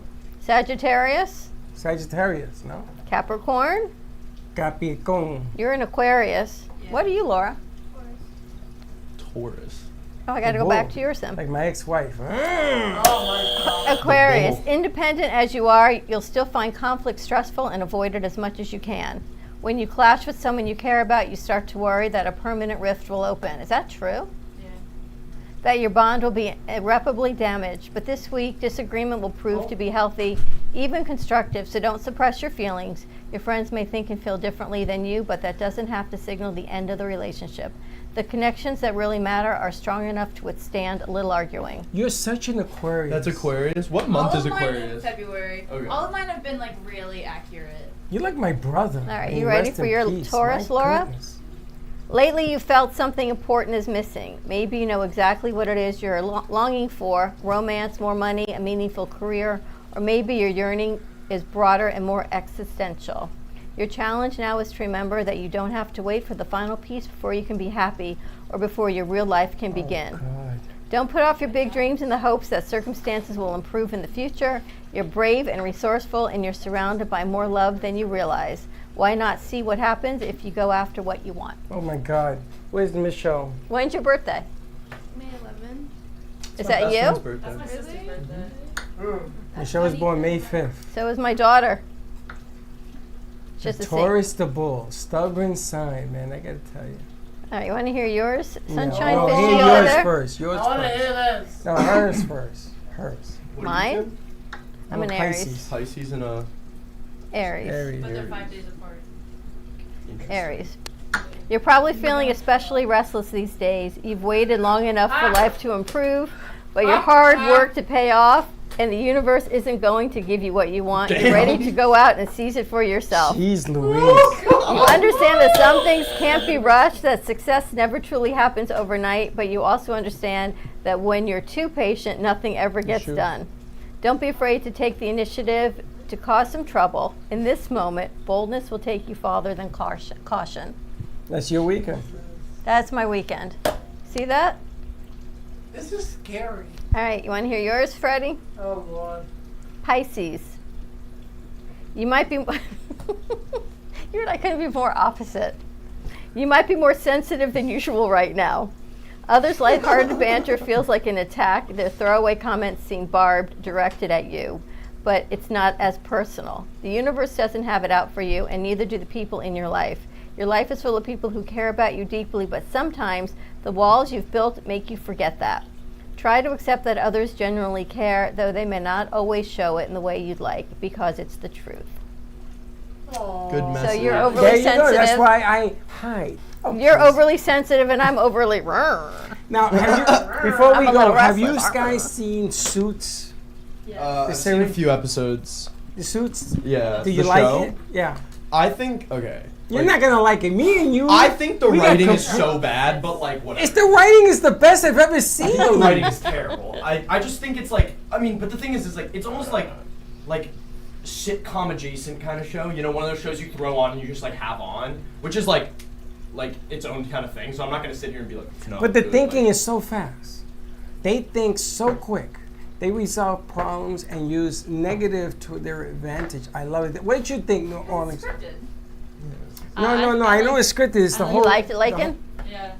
Speaker 1: Sagittarius?
Speaker 2: Sagittarius, no?
Speaker 1: Capricorn?
Speaker 2: Capricorn.
Speaker 1: You're an Aquarius. What are you, Laura?
Speaker 4: Taurus.
Speaker 1: Oh, I got to go back to yours then.
Speaker 2: Like my ex-wife.
Speaker 1: Aquarius, independent as you are, you'll still find conflict stressful and avoid it as much as you can. When you clash with someone you care about, you start to worry that a permanent rift will open. Is that true?
Speaker 6: Yeah.
Speaker 1: That your bond will be irreparably damaged. But this week, disagreement will prove to be healthy, even constructive, so don't suppress your feelings. Your friends may think and feel differently than you, but that doesn't have to signal the end of the relationship. The connections that really matter are strong enough to withstand a little arguing.
Speaker 2: You're such an Aquarius.
Speaker 4: That's Aquarius? What month
Speaker 6: All
Speaker 4: is
Speaker 6: of mine in
Speaker 4: Aquarius?
Speaker 6: February.
Speaker 4: Okay.
Speaker 6: All of mine have been like really accurate.
Speaker 2: You're like my brother.
Speaker 1: All right,
Speaker 2: May
Speaker 1: you ready
Speaker 2: rest
Speaker 1: for
Speaker 2: in
Speaker 1: your
Speaker 2: peace.
Speaker 1: Taurus,
Speaker 2: My
Speaker 1: Laura?
Speaker 2: goodness.
Speaker 1: Lately, you felt something important is missing. Maybe you know exactly what it is you're longing for: romance, more money, a meaningful career, or maybe your yearning is broader and more existential. Your challenge now is to remember that you don't have to wait for the final piece before you can be happy or before your real life can begin.
Speaker 2: God.
Speaker 1: Don't put off your big dreams in the hopes that circumstances will improve in the future. You're brave and resourceful, and you're surrounded by more love than you realize. Why not see what happens if you go after what you want?
Speaker 2: Oh my God. Where's Michelle?
Speaker 1: When's your birthday?
Speaker 15: May 11.
Speaker 1: Is that you?
Speaker 4: Birthday.
Speaker 6: my sister's birthday.
Speaker 2: Michelle was born May 5th.
Speaker 1: So is my daughter. Just a
Speaker 2: Taurus the bull. Stubborn sign, man. I gotta tell you.
Speaker 1: All right, you want to hear yours? Sunshine
Speaker 2: No,
Speaker 1: Fishy
Speaker 2: hear
Speaker 1: over
Speaker 2: yours
Speaker 1: there?
Speaker 2: first. Yours
Speaker 3: I want to
Speaker 2: first.
Speaker 3: hear this.
Speaker 2: No, hers first. Hers.
Speaker 1: Mine? I'm an Aries.
Speaker 4: Pisces and a
Speaker 1: Aries.
Speaker 2: Aries.
Speaker 6: But they're 5 days apart.
Speaker 1: Aries. You're probably feeling especially restless these days. You've waited long enough for life to improve, but your hard work to pay off, and the universe isn't going to give you what you want. You're ready to go out and seize it for yourself.
Speaker 2: Jeez Louise.
Speaker 1: You understand that some things can't be rushed, that success never truly happens overnight, but you also understand that when you're too patient, nothing ever gets done. Don't be afraid to take the initiative to cause some trouble. In this moment, boldness will take you farther than caution.
Speaker 2: That's your weekend.
Speaker 1: That's my weekend. See that?
Speaker 3: This is scary.
Speaker 1: All right, you want to hear yours, Freddie?
Speaker 3: Oh, Lord.
Speaker 1: Pisces. You might be... You're not going to be more opposite. You might be more sensitive than usual right now. Others' lighthearted banter feels like an attack. Their throwaway comments seem barbed, directed at you. But it's not as personal. The universe doesn't have it out for you, and neither do the people in your life. Your life is full of people who care about you deeply, but sometimes the walls you've built make you forget that. Try to accept that others genuinely care, though they may not always show it in the way you'd like, because it's the truth.
Speaker 4: good message.
Speaker 1: So you're overly
Speaker 2: There you
Speaker 1: sensitive.
Speaker 2: go. That's why I hide. Oh,
Speaker 1: You're
Speaker 2: please.
Speaker 1: overly sensitive, and I'm overly.
Speaker 2: Now, have you, before
Speaker 1: I'm
Speaker 2: we
Speaker 1: a
Speaker 2: go,
Speaker 1: little
Speaker 2: have you
Speaker 1: restless.
Speaker 2: guys seen Suits?
Speaker 4: I've seen a few episodes.
Speaker 2: The Suits?
Speaker 4: Yeah.
Speaker 2: Do you
Speaker 4: the
Speaker 2: like
Speaker 4: show.
Speaker 2: it? Yeah.
Speaker 4: I think okay.
Speaker 2: You're not gonna like it. Me and you.
Speaker 4: I think the
Speaker 2: we got
Speaker 4: writing is
Speaker 2: compa-
Speaker 4: so bad, but like whatever.
Speaker 2: It's the writing is the best I've ever
Speaker 4: I
Speaker 2: seen.
Speaker 4: think the writing is terrible. I just think it's like but the thing is like it's almost like sitcom adjacent kind of show. You know, one of those shows you throw on and you just like have on, which is like its own kind of thing. So I'm not gonna sit here and be like, no.
Speaker 2: But the
Speaker 4: dude,
Speaker 2: thinking is so fast. They think so quick. They resolve problems and use negative to their advantage. I love it. What did you think, New Orleans? No. I know it's scripted. It's the
Speaker 1: You
Speaker 2: whole.
Speaker 1: liked it, Lakin?
Speaker 17: Yeah.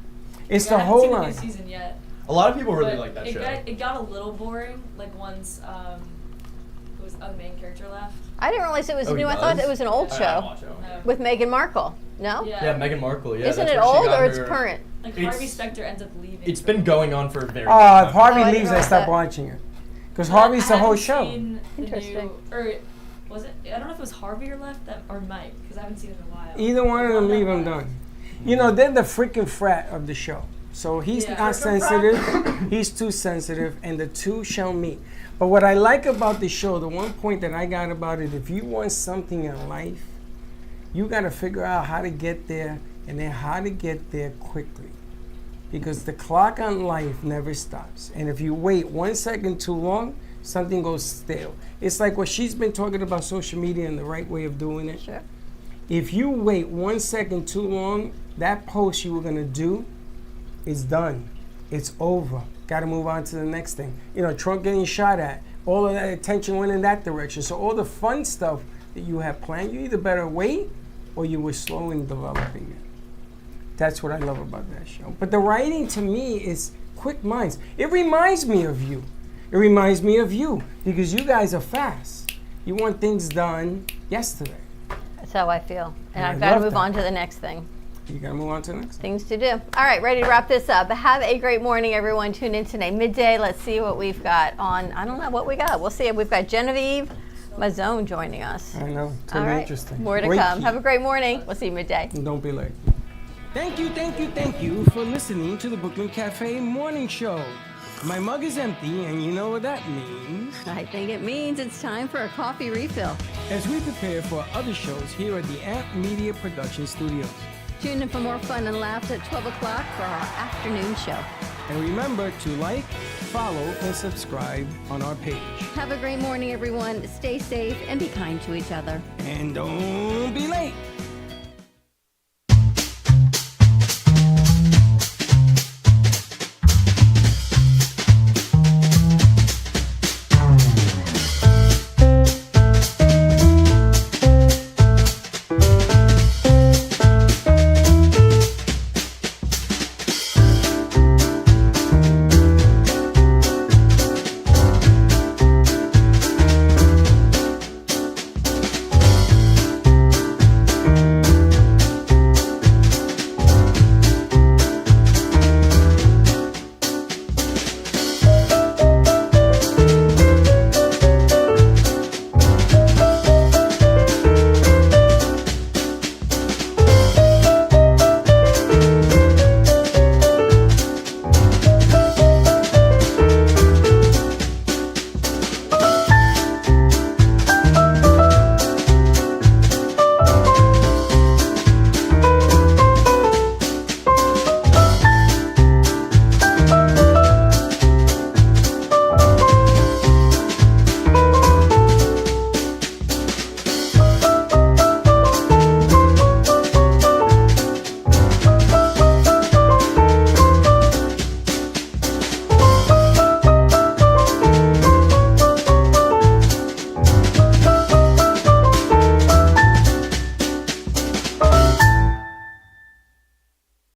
Speaker 2: It's
Speaker 17: I
Speaker 2: the
Speaker 17: haven't
Speaker 2: whole
Speaker 17: seen the new
Speaker 2: line.
Speaker 17: season yet.
Speaker 4: A lot of people really
Speaker 17: But
Speaker 4: like that
Speaker 17: it
Speaker 4: show.
Speaker 17: It got a little boring, like once who was the main character left.
Speaker 1: I didn't realize it was
Speaker 4: Oh, he
Speaker 1: new. I thought
Speaker 4: does?
Speaker 1: it was an old
Speaker 4: I
Speaker 1: show
Speaker 4: haven't watched it.
Speaker 1: with Meghan Markle. No?
Speaker 4: Yeah, Meghan Markle. Yeah.
Speaker 1: Isn't
Speaker 4: that's
Speaker 1: it
Speaker 4: where she
Speaker 1: old
Speaker 4: got
Speaker 1: or it's
Speaker 4: her-
Speaker 1: current?
Speaker 17: Like
Speaker 4: It's-
Speaker 17: Harvey Specter ends up leaving.
Speaker 4: It's been going on for a very.
Speaker 2: Oh,
Speaker 4: long
Speaker 2: if
Speaker 4: time.
Speaker 2: Harvey
Speaker 1: I
Speaker 2: leaves, I
Speaker 1: didn't
Speaker 2: stop
Speaker 1: know that.
Speaker 2: watching it. Because
Speaker 17: But
Speaker 2: Harvey's the
Speaker 17: I
Speaker 2: whole
Speaker 17: haven't
Speaker 2: show.
Speaker 17: seen the
Speaker 1: Interesting.
Speaker 17: or was it? I don't know if it was Harvey or left or Mike because I haven't seen it in a while.
Speaker 2: Either one of them, leave them
Speaker 17: left.
Speaker 2: done. You know, they're the freaking frat of the show. So he's
Speaker 17: Yeah.
Speaker 2: not sensitive, he's too sensitive, and the two shall meet. But what I like about the show, the one point that I got about it, if you want something in life, you got to figure out how to get there, and then how to get there quickly. Because the clock on life never stops. And if you wait 1 second too long, something goes stale. It's like what she's been talking about social media and the right way of doing it.
Speaker 1: Sure.
Speaker 2: If you wait 1 second too long, that post you were gonna do It's done. It's over. Got to move on to the next thing. You know, Trump getting shot at. All of that attention went in that direction. So all the fun stuff that you have planned, you either better wait or you were slow in developing it. That's what I love about that show. But the writing to me is quick minds. It reminds me of you. It reminds me of you because you guys are fast. You want things done yesterday.
Speaker 1: That's how I feel. And
Speaker 2: I
Speaker 1: I've got to
Speaker 2: love
Speaker 1: move
Speaker 2: that.
Speaker 1: on to the next thing.
Speaker 2: You got to move on to the next
Speaker 1: Things to do. All right, ready to wrap this up. Have a great morning, everyone. Tune in today, midday. Let's see what we've got on. I don't know what we got. We'll see. We've got Genevieve Mazzone joining us.
Speaker 2: I know. It's
Speaker 1: All
Speaker 2: going to be
Speaker 1: right.
Speaker 2: interesting.
Speaker 1: More to come. Have a great morning. We'll see you midday.
Speaker 2: And don't be late. Thank you for listening to the Brooklyn Cafe Morning Show. My mug is empty, and you know what that means.
Speaker 1: I think it means it's time for a coffee refill.
Speaker 2: As we prepare for other shows here at the Amp Media Production Studios.
Speaker 1: Tune in for more fun and laughs at 12 o'clock for our afternoon show.
Speaker 2: And remember to like, follow, and subscribe on our page.
Speaker 1: Have a great morning, everyone. Stay safe and be kind to each other.
Speaker 2: And don't be late.